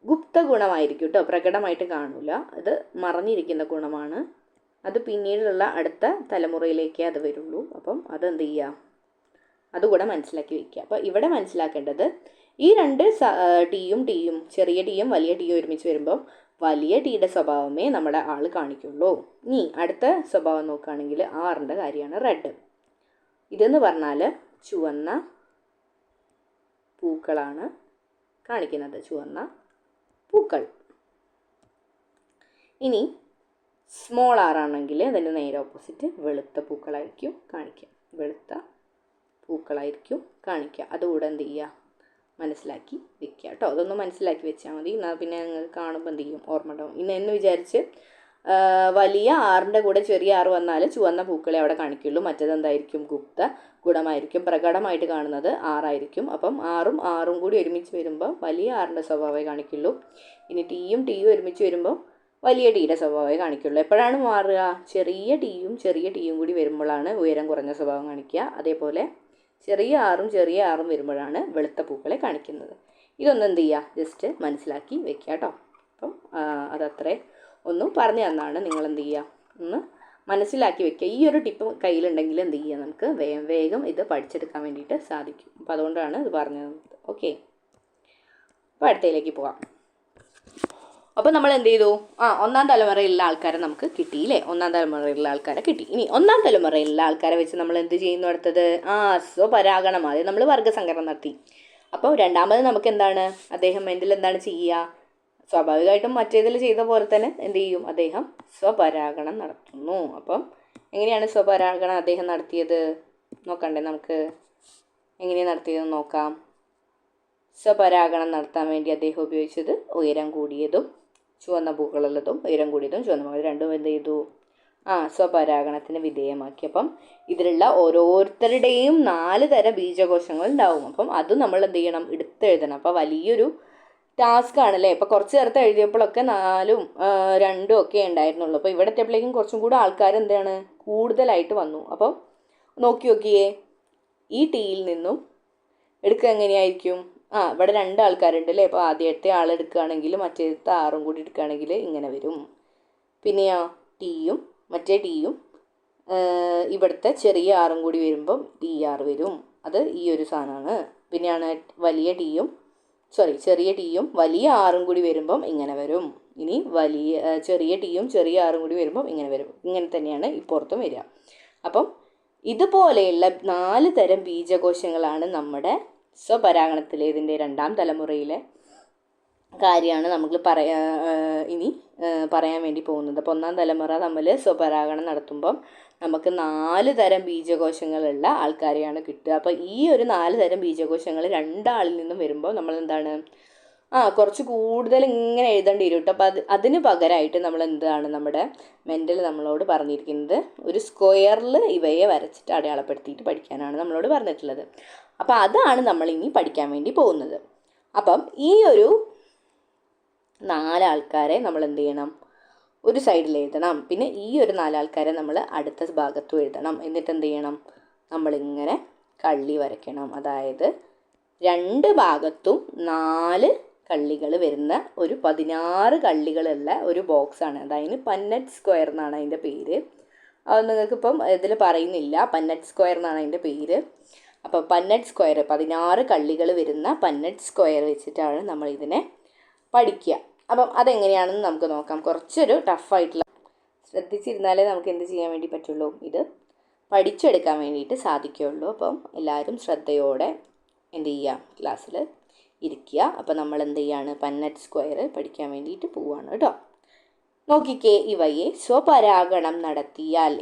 ഗുപ്ത ഗുണമായിരിക്കും കേട്ടോ, പ്രകടമായിട്ട് കാണൂല. അത് മറഞ്ഞിരിക്കുന്ന ഗുണമാണ്. അത് പിന്നീടുള്ള അടുത്ത തലമുറയിലേക്കേ അത് വരുള്ളൂ. അപ്പം അതെന്ത് ചെയ്യുക, അതുകൂടെ മനസ്സിലാക്കി വയ്ക്കുക. അപ്പോൾ ഇവിടെ മനസ്സിലാക്കേണ്ടത് ഈ രണ്ട് ടിയും ചെറിയ ടിയും വലിയ ടിയും ഒരുമിച്ച് വരുമ്പോൾ വലിയ ടീയുടെ സ്വഭാവമേ നമ്മുടെ ആൾ കാണിക്കുള്ളൂ. ഇനി അടുത്ത സ്വഭാവം നോക്കുകയാണെങ്കിൽ 6ൻ്റെ കാര്യമാണ് റെഡ്. ഇതെന്ന് പറഞ്ഞാൽ ചുവന്ന പൂക്കളാണ് കാണിക്കുന്നത്, ചുവന്ന പൂക്കൾ. ഇനി സ്മോൾ ആണെങ്കിൽ അതിൻ്റെ നേരെ ഓപ്പോസിറ്റ് വെളുത്ത പൂക്കളായിരിക്കും കാണിക്കുക, വെളുത്ത പൂക്കളായിരിക്കും കാണിക്കുക. അതുകൂടെ എന്ത് ചെയ്യുക, മനസ്സിലാക്കി വെക്കുക കേട്ടോ. അതൊന്ന് മനസ്സിലാക്കി വെച്ചാൽ മതി. എന്നാൽ പിന്നെ നിങ്ങൾ കാണുമ്പോൾ എന്ത് ചെയ്യും, ഓർമ്മ ഉണ്ടാവും. എന്ന് വിചാരിച്ച് വലിയ 6ൻ്റെ കൂടെ ചെറിയ 6 വന്നാൽ ചുവന്ന പൂക്കളെ അവിടെ കാണിക്കുള്ളൂ. മറ്റേത് എന്തായിരിക്കും, ഗുപ്ത ഗുണമായിരിക്കും, പ്രകടമായിട്ട് കാണുന്നത് 6 ആയിരിക്കും. അപ്പം 6ഉം കൂടി ഒരുമിച്ച് വരുമ്പോൾ വലിയ 6ൻ്റെ സ്വഭാവമേ കാണിക്കുള്ളൂ. ഇനി ടിയും ഒരുമിച്ച് വരുമ്പോൾ വലിയ ടീയുടെ സ്വഭാവമേ കാണിക്കുള്ളൂ. എപ്പോഴാണ് മാറുക, ചെറിയ ടിയും കൂടി വരുമ്പോഴാണ് ഉയരം കുറഞ്ഞ സ്വഭാവം കാണിക്കുക. അതേപോലെ ചെറിയ 6ഉം വരുമ്പോഴാണ് വെളുത്ത പൂക്കളെ കാണിക്കുന്നത്. ഇതൊന്നും എന്ത് ചെയ്യുക, ജസ്റ്റ് മനസ്സിലാക്കി വെക്കുക കേട്ടോ. അപ്പം അതത്രേ ഒന്നും പറഞ്ഞു തന്നാണ്. നിങ്ങൾ എന്ത് ചെയ്യുക, ഒന്ന് മനസ്സിലാക്കി വെക്കുക. ഈ ഒരു ടിപ്പ് കയ്യിലുണ്ടെങ്കിൽ എന്ത് ചെയ്യുക, നമുക്ക് വേഗം ഇത് പഠിച്ചെടുക്കാൻ വേണ്ടിയിട്ട് സാധിക്കും. അപ്പോൾ അതുകൊണ്ടാണ് ഇത് പറഞ്ഞത്. ഓക്കെ, അപ്പോൾ അടുത്തയിലേക്ക് പോകാം. അപ്പോൾ നമ്മൾ എന്ത് ചെയ്തു, ഒന്നാം തലമുറയിലുള്ള ആൾക്കാരെ നമുക്ക് കിട്ടിയില്ലേ, ഒന്നാം തലമുറയിലുള്ള ആൾക്കാരെ കിട്ടി. ഇനി ഒന്നാം തലമുറയിലുള്ള ആൾക്കാരെ വെച്ച് നമ്മൾ എന്ത് ചെയ്യുന്നു, അടുത്തത് സ്വപരാഗണം. ആദ്യം നമ്മൾ വർഗ്ഗസങ്കരണം നടത്തി. അപ്പോൾ രണ്ടാമത് നമുക്ക് എന്താണ്, അദ്ദേഹം മെൻഡൽ എന്താണ് ചെയ്യുക, സ്വാഭാവികമായിട്ടും മറ്റേതിൽ ചെയ്ത പോലെ തന്നെ എന്ത് ചെയ്യും, അദ്ദേഹം സ്വപരാഗണം നടത്തുന്നു. അപ്പം എങ്ങനെയാണ് സ്വപരാഗണം അദ്ദേഹം നടത്തിയത് നോക്കണ്ടേ, നമുക്ക് എങ്ങനെയാണ് നടത്തിയതെന്ന് നോക്കാം. സ്വപരാഗണം നടത്താൻ വേണ്ടി അദ്ദേഹം ഉപയോഗിച്ചത് ഉയരം കൂടിയതും ചുവന്ന പൂക്കളുള്ളതും ഉയരം കൂടിയതും ചുവന്ന പൂക്കൾ രണ്ടും എന്ത് ചെയ്തു, സ്വപരാഗണത്തിന് വിധേയമാക്കി. അപ്പം ഇതിലുള്ള ഓരോരുത്തരുടെയും 4 തരം ബീജകോശങ്ങൾ ഉണ്ടാവും. അപ്പം അത് നമ്മൾ എന്ത് ചെയ്യണം, എടുത്തെഴുതണം. അപ്പോൾ വലിയൊരു ടാസ്ക് ആണല്ലേ. ഇപ്പോൾ കുറച്ച് നേരത്തെ എഴുതിയപ്പോഴൊക്കെ 4ഉം 2ഉം ഒക്കെ ഉണ്ടായിരുന്നുള്ളൂ. അപ്പോൾ ഇവിടെ എത്തിയപ്പോഴേക്കും കുറച്ചും കൂടെ ആൾക്കാർ എന്താണ് കൂടുതലായിട്ട് വന്നു. അപ്പം നോക്കിയേ, ഈ ടീയിൽ നിന്നും എടുക്കുക എങ്ങനെയായിരിക്കും, ഇവിടെ 2 ആൾക്കാരുണ്ട് അല്ലേ. അപ്പോൾ ആദ്യത്തെ ആൾ എടുക്കുകയാണെങ്കിൽ മറ്റേത്തെ 6ഉം കൂടി എടുക്കുകയാണെങ്കിൽ ഇങ്ങനെ വരും. പിന്നെയോ മറ്റേ ടീയും ഇവിടുത്തെ ചെറിയ 6ഉം കൂടി വരുമ്പം TR വരും. അത് ഈ ഒരു സാധനമാണ്. പിന്നെയാണ് ചെറിയ ടീയും വലിയ 6ഉം കൂടി വരുമ്പം ഇങ്ങനെ വരും. ഇനി ചെറിയ ടീയും ചെറിയ 6ഉം കൂടി വരുമ്പം ഇങ്ങനെ വരും. ഇങ്ങനെ തന്നെയാണ് ഇപ്പുറത്തും വരിക. അപ്പം ഇതുപോലെയുള്ള 4 തരം ബീജകോശങ്ങളാണ് നമ്മുടെ സ്വപരാഗണത്തിലെ ഇതിൻ്റെ 2ാം തലമുറയിലെ കാര്യമാണ് നമുക്ക് ഇനി പറയാൻ വേണ്ടി പോകുന്നത്. അപ്പോൾ 1ാം തലമുറ നമ്മൾ സ്വപരാഗണം നടത്തുമ്പം നമുക്ക് 4 തരം ബീജകോശങ്ങളുള്ള ആൾക്കാരെയാണ് കിട്ടുക. അപ്പോൾ ഈ ഒരു 4 തരം ബീജകോശങ്ങൾ 2 ആളിൽ നിന്നും വരുമ്പോൾ നമ്മൾ എന്താണ് കുറച്ച് കൂടുതൽ ഇങ്ങനെ എഴുതേണ്ടി വരും കേട്ടോ. അപ്പോൾ അതിന് പകരമായിട്ട് നമ്മൾ എന്താണ്, നമ്മുടെ മെൻ്റൽ നമ്മളോട് പറഞ്ഞിരിക്കുന്നത് ഒരു സ്ക്വയറിൽ ഇവയെ വരച്ചിട്ട് അടയാളപ്പെടുത്തിയിട്ട് പഠിക്കാനാണ് നമ്മളോട് പറഞ്ഞിട്ടുള്ളത്. അപ്പോൾ അതാണ് നമ്മൾ ഇനി പഠിക്കാൻ വേണ്ടി പോകുന്നത്. അപ്പം ഈ ഒരു 4 ആൾക്കാരെ നമ്മൾ എന്ത് ചെയ്യണം, ഒരു സൈഡിൽ എഴുതണം. പിന്നെ ഈ ഒരു 4 ആൾക്കാരെ നമ്മൾ അടുത്ത ഭാഗത്തും എഴുതണം. എന്നിട്ട് എന്ത് ചെയ്യണം, നമ്മളിങ്ങനെ കള്ളി വരയ്ക്കണം. അതായത് 2 ഭാഗത്തും 4 കള്ളികൾ വരുന്ന ഒരു 16 കള്ളികളുള്ള ഒരു ബോക്സാണ്. അതായത് പന്നറ്റ് സ്ക്വയർ എന്നാണ് അതിൻ്റെ പേര്. അത് നിങ്ങൾക്കിപ്പം ഇതിൽ പറയുന്നില്ല, പന്നറ്റ് സ്ക്വയർ എന്നാണ് അതിൻ്റെ പേര്. അപ്പോൾ പന്നറ്റ് സ്ക്വയർ 16 കള്ളികൾ വരുന്ന പന്നറ്റ് സ്ക്വയർ വെച്ചിട്ടാണ് നമ്മൾ ഇതിനെ പഠിക്കുക. അപ്പം അതെങ്ങനെയാണെന്ന് നമുക്ക് നോക്കാം. കുറച്ചൊരു ടഫായിട്ടുള്ള, ശ്രദ്ധിച്ചിരുന്നാലേ നമുക്ക് എന്ത് ചെയ്യാൻ വേണ്ടി പറ്റുള്ളൂ, ഇത് പഠിച്ചെടുക്കാൻ വേണ്ടിയിട്ട് സാധിക്കുകയുള്ളൂ. അപ്പം എല്ലാവരും ശ്രദ്ധയോടെ എന്ത് ചെയ്യുക, ക്ലാസ്സിൽ ഇരിക്കുക. അപ്പോൾ നമ്മൾ എന്ത് ചെയ്യാണ്, പന്നറ്റ് സ്ക്വയർ പഠിക്കാൻ വേണ്ടിയിട്ട് പോവുകയാണ് കേട്ടോ. നോക്കിക്കേ, ഇവയെ സ്വപരാഗണം നടത്തിയാൽ,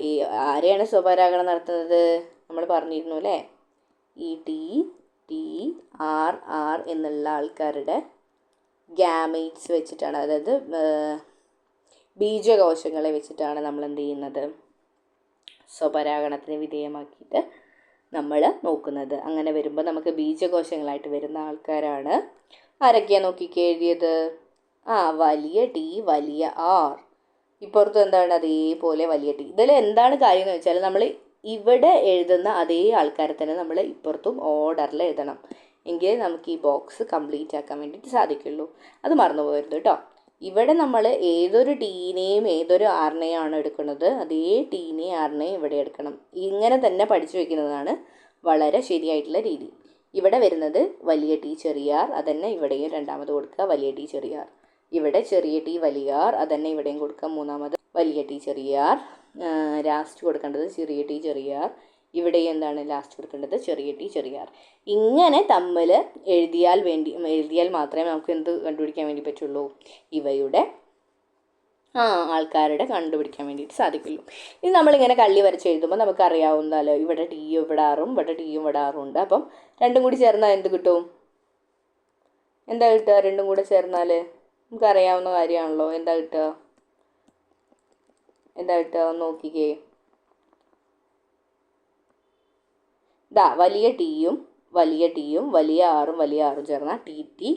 ആരെയാണ് സ്വപരാഗണം നടത്തുന്നത്, നമ്മൾ പറഞ്ഞിരുന്നു അല്ലേ, ഈ TR എന്നുള്ള ആൾക്കാരുടെ ഗ്യാമേറ്റ്സ് വെച്ചിട്ടാണ്, അതായത് ബീജകോശങ്ങളെ വെച്ചിട്ടാണ് നമ്മൾ എന്ത് ചെയ്യുന്നത്, സ്വപരാഗണത്തിന് വിധേയമാക്കിയിട്ട് നമ്മൾ നോക്കുന്നത്. അങ്ങനെ വരുമ്പോൾ നമുക്ക് ബീജകോശങ്ങളായിട്ട് വരുന്ന ആൾക്കാരാണ് ആരൊക്കെയാണ് നോക്കിക്കേ എഴുതിയത്, വലിയ T വലിയ R, ഇപ്പുറത്തും എന്താണ് അതേപോലെ വലിയ T. ഇതിൽ എന്താണ് കാര്യം എന്ന് വെച്ചാൽ നമ്മൾ ഇവിടെ എഴുതുന്ന അതേ ആൾക്കാരെ തന്നെ നമ്മൾ ഇപ്പുറത്തും ഓർഡറിൽ എഴുതണം. എങ്കിലേ നമുക്ക് ഈ ബോക്സ് കംപ്ലീറ്റ് ആക്കാൻ വേണ്ടിയിട്ട് സാധിക്കുള്ളൂ. അത് മറന്നു പോകരുത് കേട്ടോ. ഇവിടെ നമ്മൾ ഏതൊരു ടീനെയും ഏതൊരു ആറിനെയും ആണ് എടുക്കുന്നത്, അതേ ടീനെയും ആറിനെയും ഇവിടെ എടുക്കണം. ഇങ്ങനെ തന്നെ പഠിച്ചു വെക്കുന്നതാണ് വളരെ ശരിയായിട്ടുള്ള രീതി. ഇവിടെ വരുന്നത് വലിയ ടി ചെറിയ ആർ, അതന്നെ ഇവിടെയും രണ്ടാമത് കൊടുക്കുക വലിയ ടി ചെറിയ ആർ. ഇവിടെ ചെറിയ ടി വലിയ ആർ, അതന്നെ ഇവിടെയും കൊടുക്കുക മൂന്നാമത് വലിയ ടി ചെറിയ ആർ. ലാസ്റ്റ് കൊടുക്കേണ്ടത് ചെറിയ ടി ചെറിയ ആർ. ഇവിടെയും എന്താണ് ലാസ്റ്റ് കൊടുക്കേണ്ടത് ചെറിയ ടി ചെറിയ ആർ. ഇങ്ങനെ തമ്മിൽ എഴുതിയാൽ മാത്രമേ നമുക്ക് എന്ത് കണ്ടുപിടിക്കാൻ വേണ്ടി പറ്റുള്ളൂ, ഇവയുടെ ആൾക്കാരുടെ കണ്ടുപിടിക്കാൻ വേണ്ടിയിട്ട് സാധിക്കുള്ളൂ. ഇനി നമ്മളിങ്ങനെ കള്ളി വരച്ച് എഴുതുമ്പോൾ നമുക്കറിയാവുന്നല്ലോ, ഇവിടെ ടിയും ഇവിടെ ആറും ഇവിടെ ടിയും ഇവിടെ ആറും ഉണ്ട്. അപ്പം രണ്ടും കൂടി ചേർന്നാൽ എന്ത് കിട്ടും? എന്താ കിട്ടുക? രണ്ടും കൂടെ ചേർന്നാൽ നമുക്കറിയാവുന്ന കാര്യമാണല്ലോ. എന്താ കിട്ടുക? ഒന്ന് നോക്കിക്കേ. വലിയ ടിയും വലിയ ആറും ചേർന്നാൽ ടി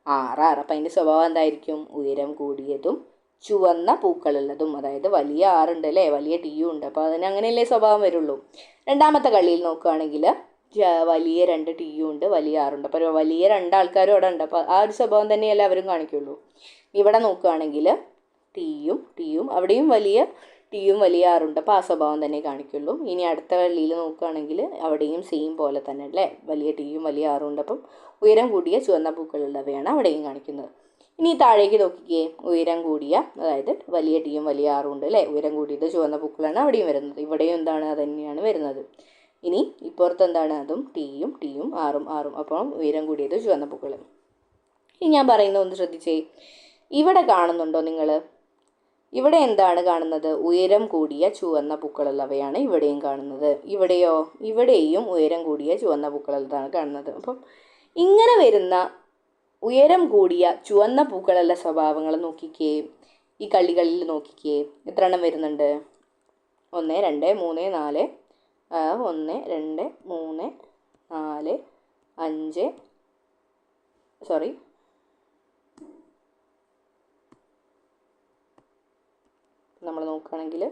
ആർ. അപ്പം അതിൻ്റെ സ്വഭാവം എന്തായിരിക്കും? ഉയരം കൂടിയതും ചുവന്ന പൂക്കളുള്ളതും. അതായത് വലിയ ആറുണ്ട് അല്ലേ, വലിയ ടിയും ഉണ്ട്. അപ്പോൾ അതിന് അങ്ങനെയല്ലേ സ്വഭാവം വരുള്ളൂ. രണ്ടാമത്തെ കളിയിൽ നോക്കുകയാണെങ്കിൽ വലിയ 2 ടിയും ഉണ്ട്, വലിയ ആറുണ്ട്. അപ്പോൾ വലിയ 2 ആൾക്കാരും അവിടെ ഉണ്ട്. അപ്പോൾ ആ ഒരു സ്വഭാവം തന്നെയല്ലേ അവരും കാണിക്കുള്ളൂ. ഇവിടെ നോക്കുകയാണെങ്കിൽ ടിയും അവിടെയും വലിയ ടിയും വലിയ ആറുണ്ട്. അപ്പോൾ ആ സ്വഭാവം തന്നെ കാണിക്കുള്ളൂ. ഇനി അടുത്ത കളിയിൽ നോക്കുകയാണെങ്കിൽ അവിടെയും സെയിം പോലെ തന്നെ അല്ലേ, വലിയ ടിയും വലിയ ആറും ഉണ്ട്. അപ്പം ഉയരം കൂടിയ ചുവന്ന പൂക്കളുള്ളവയാണ് അവിടെയും കാണിക്കുന്നത്. ഇനി താഴേക്ക് നോക്കിക്കേ, ഉയരം കൂടിയ, അതായത് വലിയ ടിയും വലിയ ആറും ഉണ്ട് അല്ലേ, ഉയരം കൂടിയത് ചുവന്ന പൂക്കളാണ് അവിടെയും വരുന്നത്. ഇവിടെയും എന്താണ്? അത് തന്നെയാണ് വരുന്നത്. ഇനി ഇപ്പുറത്ത് എന്താണ്? അതും ടിയും ആറും. അപ്പം ഉയരം കൂടിയത് ചുവന്ന പൂക്കൾ. ഇനി ഞാൻ പറയുന്നത് ഒന്ന് ശ്രദ്ധിച്ചേ. ഇവിടെ കാണുന്നുണ്ടോ നിങ്ങൾ? ഇവിടെ എന്താണ് കാണുന്നത്? ഉയരം കൂടിയ ചുവന്ന പൂക്കളുള്ളവയാണ് ഇവിടെയും കാണുന്നത്. ഇവിടെയോ? ഇവിടെയും ഉയരം കൂടിയ ചുവന്ന പൂക്കളുള്ളതാണ് കാണുന്നത്. അപ്പം ഇങ്ങനെ വരുന്ന ഉയരം കൂടിയ ചുവന്ന പൂക്കളുള്ള സ്വഭാവങ്ങൾ നോക്കിക്കേ. ഈ കളികളിൽ നോക്കിക്കേ, എത്ര എണ്ണം വരുന്നുണ്ട്? 1 2 3 4 1 2 3 4 5 സോറി നമ്മൾ നോക്കുകയാണെങ്കിൽ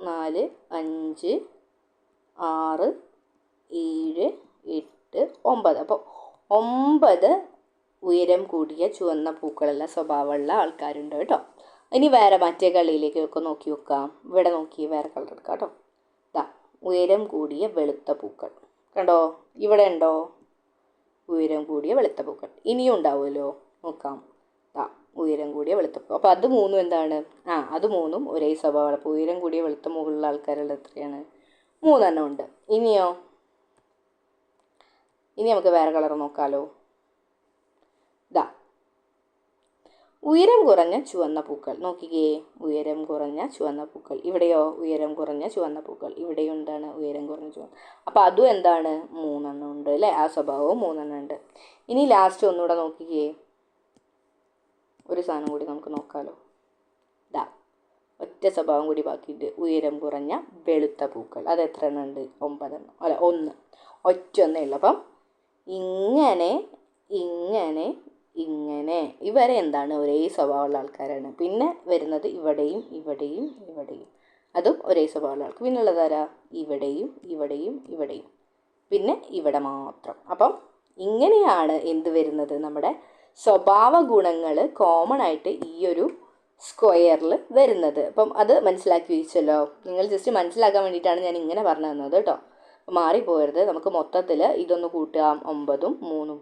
4 5 6 7 8 9. അപ്പോൾ 9 ഉയരം കൂടിയ ചുവന്ന പൂക്കളുള്ള സ്വഭാവമുള്ള ആൾക്കാരുണ്ട് കേട്ടോ. ഇനി വേറെ മറ്റേ കളിയിലേക്കൊക്കെ നോക്കി വെക്കാം. ഇവിടെ നോക്കി വേറെ കളർ എടുക്കാം കേട്ടോ. ഉയരം കൂടിയ വെളുത്ത പൂക്കൾ കണ്ടോ? ഇവിടെ ഉണ്ടോ ഉയരം കൂടിയ വെളുത്ത പൂക്കൾ? ഇനിയും ഉണ്ടാവുമല്ലോ, നോക്കാം. ഉയരം കൂടിയ വെളുത്ത പൂക്കൾ. അപ്പോൾ അത് മൂന്നും എന്താണ്? അത് മൂന്നും ഒരേ സ്വഭാവമാണ്. അപ്പോൾ ഉയരം കൂടിയ വെളുത്ത മുകളിലുള്ള ആൾക്കാരുള്ള എത്രയാണ്? 3 എണ്ണം ഉണ്ട്. ഇനിയോ? ഇനി നമുക്ക് വേറെ കളർ നോക്കാമല്ലോ. ഉയരം കുറഞ്ഞ ചുവന്ന പൂക്കൾ നോക്കിക്കേ. ഉയരം കുറഞ്ഞ ചുവന്ന പൂക്കൾ. ഇവിടെയോ? ഉയരം കുറഞ്ഞ ചുവന്ന പൂക്കൾ. ഇവിടെയും എന്താണ്? ഉയരം കുറഞ്ഞ ചുവന്ന. അപ്പോൾ അതും എന്താണ്? 3 എണ്ണം ഉണ്ട് അല്ലേ, ആ സ്വഭാവവും 3 എണ്ണം ഉണ്ട്. ഇനി ലാസ്റ്റ് ഒന്നുകൂടെ നോക്കിക്കേ, ഒരു സാധനം കൂടി നമുക്ക് നോക്കാമല്ലോ. ഒറ്റ സ്വഭാവം കൂടി ബാക്കിയിട്ട് ഉയരം കുറഞ്ഞ വെളുത്ത പൂക്കൾ. അത് എത്ര എണ്ണം ഉണ്ട്? 9 എണ്ണം. അല്ല, 1 ഒറ്റ ഒന്നേ ഉള്ളൂ. അപ്പം ഇങ്ങനെ ഇവരെ എന്താണ്? ഒരേ സ്വഭാവമുള്ള ആൾക്കാരാണ്. പിന്നെ വരുന്നത് ഇവിടെയും അതും ഒരേ സ്വഭാവമുള്ള ആൾക്ക്. പിന്നെ ഉള്ളതാരാ? ഇവിടെയും പിന്നെ ഇവിടെ മാത്രം. അപ്പം ഇങ്ങനെയാണ് എന്ത് വരുന്നത്? നമ്മുടെ സ്വഭാവ ഗുണങ്ങൾ കോമൺ ആയിട്ട് ഈ ഒരു സ്ക്വയറിൽ വരുന്നത്. അപ്പം അത് മനസ്സിലാക്കി വെച്ചല്ലോ. നിങ്ങൾ ജസ്റ്റ് മനസ്സിലാക്കാൻ വേണ്ടിയിട്ടാണ് ഞാൻ ഇങ്ങനെ പറഞ്ഞു തന്നത് കേട്ടോ. മാറിപ്പോയരുത്. നമുക്ക് മൊത്തത്തിൽ ഇതൊന്ന് കൂട്ടുക. 9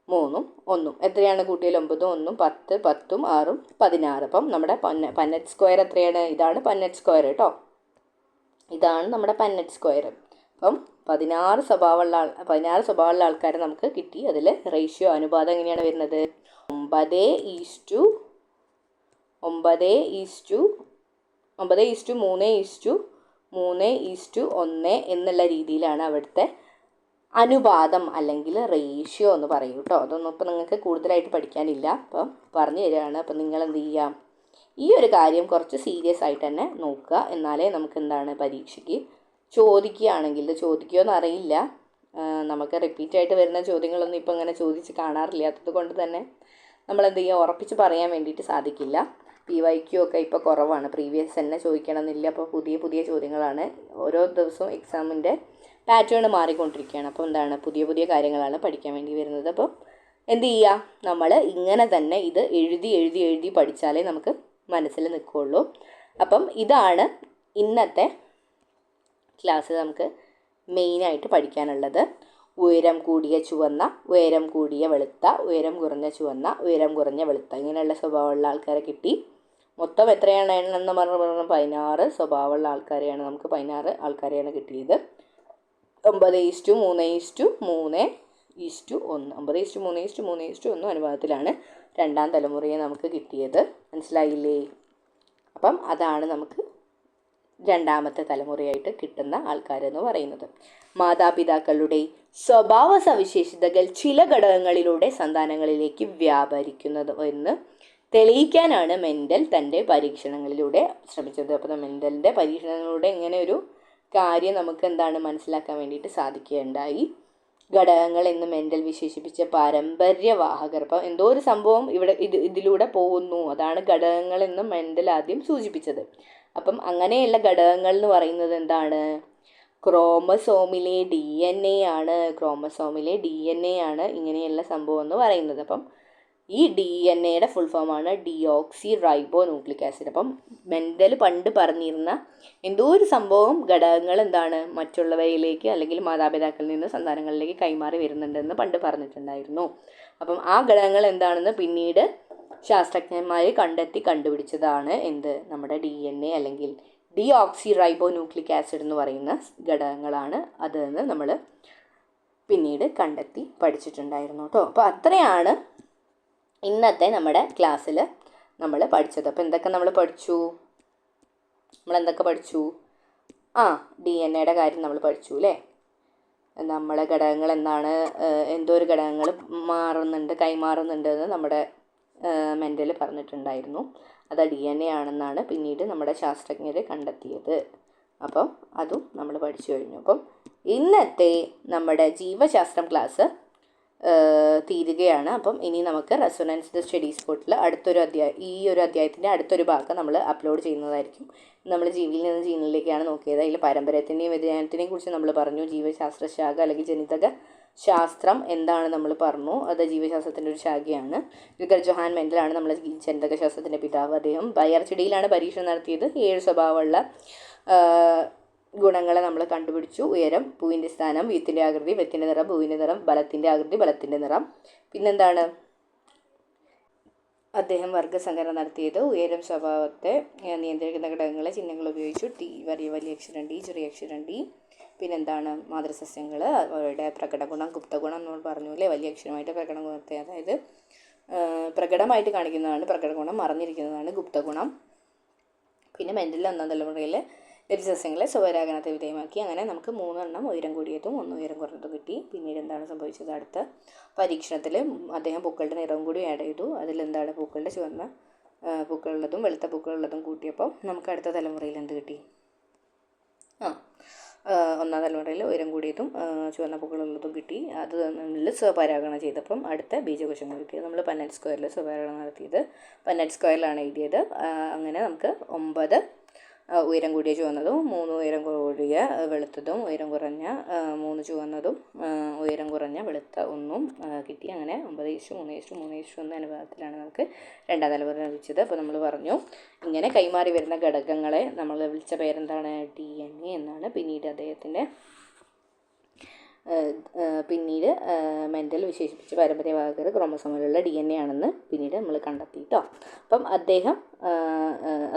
3 1 എത്രയാണ് കൂട്ടിയാൽ? 9 1 10 10 6 16. അപ്പം നമ്മുടെ പന്നറ്റ് സ്ക്വയർ എത്രയാണ്? ഇതാണ് പന്നറ്റ് സ്ക്വയർ കേട്ടോ. ഇതാണ് നമ്മുടെ പന്നറ്റ് സ്ക്വയർ. അപ്പം 16 സ്വഭാവമുള്ള ആൾക്കാരെ നമുക്ക് കിട്ടി. അതിൽ റേഷ്യോ അനുപാതം എങ്ങനെയാണ് വരുന്നത്? 9:3:3:1 എന്നുള്ള രീതിയിലാണ് അവിടുത്തെ അനുപാതം അല്ലെങ്കിൽ റേഷ്യോ എന്ന് പറയും കേട്ടോ. അതൊന്നും ഇപ്പം നിങ്ങൾക്ക് കൂടുതലായിട്ട് പഠിക്കാനില്ല, അപ്പം പറഞ്ഞു തരികയാണ്. അപ്പം നിങ്ങൾ എന്ത് ചെയ്യാം, ഈ ഒരു കാര്യം കുറച്ച് സീരിയസ് ആയിട്ട് തന്നെ നോക്കുക. എന്നാലേ നമുക്ക് എന്താണ് പരീക്ഷയ്ക്ക് ചോദിക്കുകയാണെങ്കിൽ, ഇത് ചോദിക്കുമോയെന്ന് അറിയില്ല, നമുക്ക് റിപ്പീറ്റായിട്ട് വരുന്ന ചോദ്യങ്ങളൊന്നും ഇപ്പം അങ്ങനെ ചോദിച്ച് കാണാറില്ലാത്തത് കൊണ്ട് തന്നെ നമ്മളെന്ത് ചെയ്യുക, ഉറപ്പിച്ച് പറയാൻ വേണ്ടിയിട്ട് സാധിക്കില്ല. PYQ ഒക്കെ ഇപ്പോൾ കുറവാണ്, പ്രീവിയസ് തന്നെ ചോദിക്കണമെന്നില്ല. അപ്പോൾ പുതിയ പുതിയ ചോദ്യങ്ങളാണ്. ഓരോ ദിവസവും എക്സാമിൻ്റെ പാറ്റേൺ മാറിക്കൊണ്ടിരിക്കുകയാണ്. അപ്പോൾ എന്താണ്, പുതിയ പുതിയ കാര്യങ്ങളാണ് പഠിക്കാൻ വേണ്ടി വരുന്നത്. അപ്പോൾ എന്ത് ചെയ്യുക, നമ്മൾ ഇങ്ങനെ തന്നെ ഇത് എഴുതി എഴുതി എഴുതി പഠിച്ചാലേ നമുക്ക് മനസ്സിൽ നിൽക്കുകയുള്ളൂ. അപ്പം ഇതാണ് ഇന്നത്തെ ക്ലാസ് നമുക്ക് മെയിനായിട്ട് പഠിക്കാനുള്ളത്. ഉയരം കൂടിയ ചുവന്ന, ഉയരം കൂടിയ വെളുത്ത, ഉയരം കുറഞ്ഞ ചുവന്ന, ഉയരം കുറഞ്ഞ വെളുത്ത, ഇങ്ങനെയുള്ള സ്വഭാവമുള്ള ആൾക്കാരെ കിട്ടി. മൊത്തം എത്രയാണ് എണ്ണം പറഞ്ഞു 16 സ്വഭാവമുള്ള ആൾക്കാരെയാണ്, നമുക്ക് 16 ആൾക്കാരെയാണ് കിട്ടിയത്. 9:3:3:1 9:3:3:1 അനുപാതത്തിലാണ് രണ്ടാം തലമുറയെ നമുക്ക് കിട്ടിയത്. മനസ്സിലായില്ലേ? അപ്പം അതാണ് നമുക്ക് രണ്ടാമത്തെ തലമുറയായിട്ട് കിട്ടുന്ന ആൾക്കാരെന്ന് പറയുന്നത്. മാതാപിതാക്കളുടെ സ്വഭാവ സവിശേഷതകൾ ചില ഘടകങ്ങളിലൂടെ സന്താനങ്ങളിലേക്ക് വ്യാപരിക്കുന്നത് എന്ന് തെളിയിക്കാനാണ് മെൻഡൽ തൻ്റെ പരീക്ഷണങ്ങളിലൂടെ ശ്രമിച്ചത്. അപ്പോൾ മെൻഡലിൻ്റെ പരീക്ഷണങ്ങളിലൂടെ ഇങ്ങനെ ഒരു കാര്യം നമുക്ക് എന്താണ് മനസ്സിലാക്കാൻ വേണ്ടിയിട്ട് സാധിക്കുകയുണ്ടായി. ഘടകങ്ങൾ എന്ന് മെൻഡൽ വിശേഷിപ്പിച്ച പാരമ്പര്യവാഹകർ, അപ്പം എന്തോ ഒരു സംഭവം ഇതിലൂടെ പോകുന്നു, അതാണ് ഘടകങ്ങൾ എന്ന് മെൻഡൽ ആദ്യം സൂചിപ്പിച്ചത്. അപ്പം അങ്ങനെയുള്ള ഘടകങ്ങൾ എന്ന് പറയുന്നത് എന്താണ്, ക്രോമസോമിലെ DNA ആണ് ഇങ്ങനെയുള്ള സംഭവം എന്ന് പറയുന്നത്. അപ്പം ഈ DNAയുടെ ഫുൾ ഫോമാണ് ഡിയോക്സി റൈബോ ന്യൂക്ലിക് ആസിഡ്. അപ്പം മെൻഡൽ പണ്ട് പറഞ്ഞിരുന്ന എന്തോ ഒരു സംഭവം ഘടകങ്ങൾ എന്താണ് മറ്റുള്ളവയിലേക്ക് അല്ലെങ്കിൽ മാതാപിതാക്കളിൽ നിന്ന് സന്താനങ്ങളിലേക്ക് കൈമാറി വരുന്നുണ്ടെന്ന് പണ്ട് പറഞ്ഞിട്ടുണ്ടായിരുന്നു. അപ്പം ആ ഘടകങ്ങൾ എന്താണെന്ന് പിന്നീട് ശാസ്ത്രജ്ഞന്മാർ കണ്ടുപിടിച്ചതാണ് എന്ത്, നമ്മുടെ DNA അല്ലെങ്കിൽ ഡിയോക്സി റൈബോ ന്യൂക്ലിക് ആസിഡ് എന്ന് പറയുന്ന ഘടകങ്ങളാണ്. അതെന്ന് നമ്മൾ പിന്നീട് കണ്ടെത്തി പഠിച്ചിട്ടുണ്ടായിരുന്നു കേട്ടോ. അപ്പോൾ അത്രയാണ് ഇന്നത്തെ നമ്മുടെ ക്ലാസ്സിൽ നമ്മൾ പഠിച്ചത്. അപ്പോൾ എന്തൊക്കെ നമ്മൾ പഠിച്ചു, DNA കാര്യം നമ്മൾ പഠിച്ചു അല്ലേ. നമ്മളെ ഘടകങ്ങൾ എന്താണ്, എന്തോ ഒരു ഘടകങ്ങൾ കൈമാറുന്നുണ്ട് എന്ന് നമ്മുടെ മെൻഡൽ പറഞ്ഞിട്ടുണ്ടായിരുന്നു. അത് DNA ആണെന്നാണ് പിന്നീട് നമ്മുടെ ശാസ്ത്രജ്ഞർ കണ്ടെത്തിയത്. അപ്പം അതും നമ്മൾ പഠിച്ചു കഴിഞ്ഞു. അപ്പം ഇന്നത്തെ നമ്മുടെ ജീവശാസ്ത്രം ക്ലാസ് തീരുകയാണ്. അപ്പം ഇനി നമുക്ക് റെസൊണൻസ് ദ സ്റ്റഡി സ്പോട്ടിൽ ഈ ഒരു അധ്യായത്തിൻ്റെ അടുത്തൊരു ഭാഗം നമ്മൾ അപ്ലോഡ് ചെയ്യുന്നതായിരിക്കും. നമ്മൾ ജീവിയിൽ നിന്ന് ജീനിലേക്കാണ് നോക്കിയത്. അതിൽ പാരമ്പര്യത്തിൻ്റെയും വ്യതിയാനത്തിനെയും കുറിച്ച് നമ്മൾ പറഞ്ഞു. ജീവശാസ്ത്ര ശാഖ അല്ലെങ്കിൽ ജനിതക ശാസ്ത്രം എന്താണ് നമ്മൾ പറഞ്ഞു, അത് ജീവശാസ്ത്രത്തിൻ്റെ ഒരു ശാഖയാണ്. യുഗൽ ജോഹാൻ മെൻഡലാണ് നമ്മൾ ജനിതക ശാസ്ത്രത്തിൻ്റെ പിതാവ്. അദ്ദേഹം ബയർച്ചിഡിയിലാണ് പരീക്ഷണം നടത്തിയത്. 7 സ്വഭാവമുള്ള ഗുണങ്ങളെ നമ്മൾ കണ്ടുപിടിച്ചു. ഉയരം, പൂവിൻ്റെ സ്ഥാനം, വിത്തിൻ്റെ ആകൃതി, വിത്തിൻ്റെ നിറം, പൂവിൻ്റെ നിറം, ബലത്തിൻ്റെ ആകൃതി, ബലത്തിൻ്റെ നിറം. പിന്നെന്താണ്, അദ്ദേഹം വർഗ്ഗസംകരണം നടത്തിയത്. ഉയരം സ്വഭാവത്തെ നിയന്ത്രിക്കുന്ന ഘടകങ്ങളെ ചിഹ്നങ്ങൾ ഉപയോഗിച്ചു. ടി വലിയ അക്ഷരം ടി, ചെറിയ അക്ഷരം ടി. പിന്നെന്താണ്, മാതൃസസ്യങ്ങൾ, അവരുടെ പ്രകടഗുണം, ഗുപ്തഗുണം നമ്മൾ പറഞ്ഞു അല്ലേ. വലിയ അക്ഷരമായിട്ട് പ്രകടഗുണത്തെ, അതായത് പ്രകടമായിട്ട് കാണിക്കുന്നതാണ് പ്രകടഗുണം, മറഞ്ഞിരിക്കുന്നതാണ് ഗുപ്തഗുണം. പിന്നെ മെൻഡൽ 1-ാം തലമുറയിൽ ലഘുസസ്യങ്ങളെ സ്വപരാഗണത്തെ വിധേയമാക്കി. അങ്ങനെ നമുക്ക് 3 എണ്ണം ഉയരം കൂടിയതും 1 ഉയരം കുറഞ്ഞതും കിട്ടി. പിന്നീട് എന്താണ് സംഭവിച്ചത്, അടുത്ത പരീക്ഷണത്തിൽ അദ്ദേഹം പൂക്കളുടെ നിറവും കൂടി ആഡ് ചെയ്തു. അതിലെന്താണ്, പൂക്കളുടെ ചുവന്ന പൂക്കളുള്ളതും വെളുത്ത പൂക്കളുള്ളതും കൂട്ടിയപ്പോൾ നമുക്ക് അടുത്ത തലമുറയിൽ എന്ത് കിട്ടി, 1-ാം തലമുറയിൽ ഉയരം കൂടിയതും ചുവന്ന പൂക്കളുള്ളതും കിട്ടി. അത് തമ്മിൽ സ്വപരാഗണം ചെയ്തപ്പം അടുത്ത ബീജകോശങ്ങൾ കിട്ടി. നമ്മൾ പന്നറ്റ് സ്ക്വയറിൽ സ്വപരാഗണം നടത്തിയത് പന്നറ്റ് സ്ക്വയറിലാണ് എഴുതിയത്. അങ്ങനെ നമുക്ക് 9 ഉയരം കൂടിയ ചുവന്നതും 3 ഉയരം കൂടിയ വെളുത്തതും ഉയരം കുറഞ്ഞ 3 ചുവന്നതും ഉയരം കുറഞ്ഞ വെളുത്ത 1 കിട്ടി. അങ്ങനെ 9:3:3:1 അനുപാതത്തിലാണ് നമുക്ക് 2-ാം തലമുറ ലഭിച്ചത്. അപ്പോൾ നമ്മൾ പറഞ്ഞു ഇങ്ങനെ കൈമാറി വരുന്ന ഘടകങ്ങളെ നമ്മൾ വിളിച്ച പേരെന്താണ്, DNA എന്നാണ്. പിന്നീട് മെൻഡൽ വിശേഷിപ്പിച്ച പാരമ്പര്യവാഹകർ ക്രോമസോമിലുള്ള DNA ആണെന്ന് പിന്നീട് നമ്മൾ കണ്ടെത്തി കേട്ടോ. അപ്പം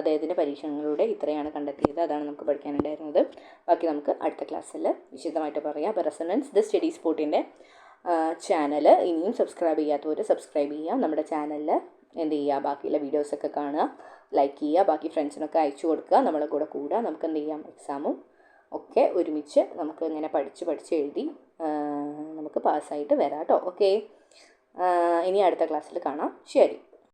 അദ്ദേഹത്തിൻ്റെ പരീക്ഷണങ്ങളിലൂടെ ഇത്രയാണ് കണ്ടെത്തിയത്. അതാണ് നമുക്ക് പഠിക്കാനുണ്ടായിരുന്നത്. ബാക്കി നമുക്ക് അടുത്ത ക്ലാസ്സിൽ വിശദമായിട്ട് പറയാം. അപ്പോൾ റെസൊണൻസ് ദ സ്റ്റഡി സ്പോട്ടിൻ്റെ ചാനൽ ഇനിയും സബ്സ്ക്രൈബ് ചെയ്യാത്തവർ സബ്സ്ക്രൈബ് ചെയ്യുക. നമ്മുടെ ചാനലിൽ എന്ത് ചെയ്യുക, ബാക്കിയുള്ള വീഡിയോസൊക്കെ കാണുക, ലൈക്ക് ചെയ്യുക, ബാക്കി ഫ്രണ്ട്സിനൊക്കെ അയച്ചു കൊടുക്കുക. നമ്മളെ കൂടെ നമുക്ക് എന്ത് ചെയ്യാം, എക്സാമും ഒക്കെ ഒരുമിച്ച് നമുക്ക് ഇങ്ങനെ പഠിച്ച് എഴുതി നമുക്ക് പാസ്സായിട്ട് വരാം കേട്ടോ. ഓക്കെ, ഇനി അടുത്ത ക്ലാസ്സിൽ കാണാം. ശരി.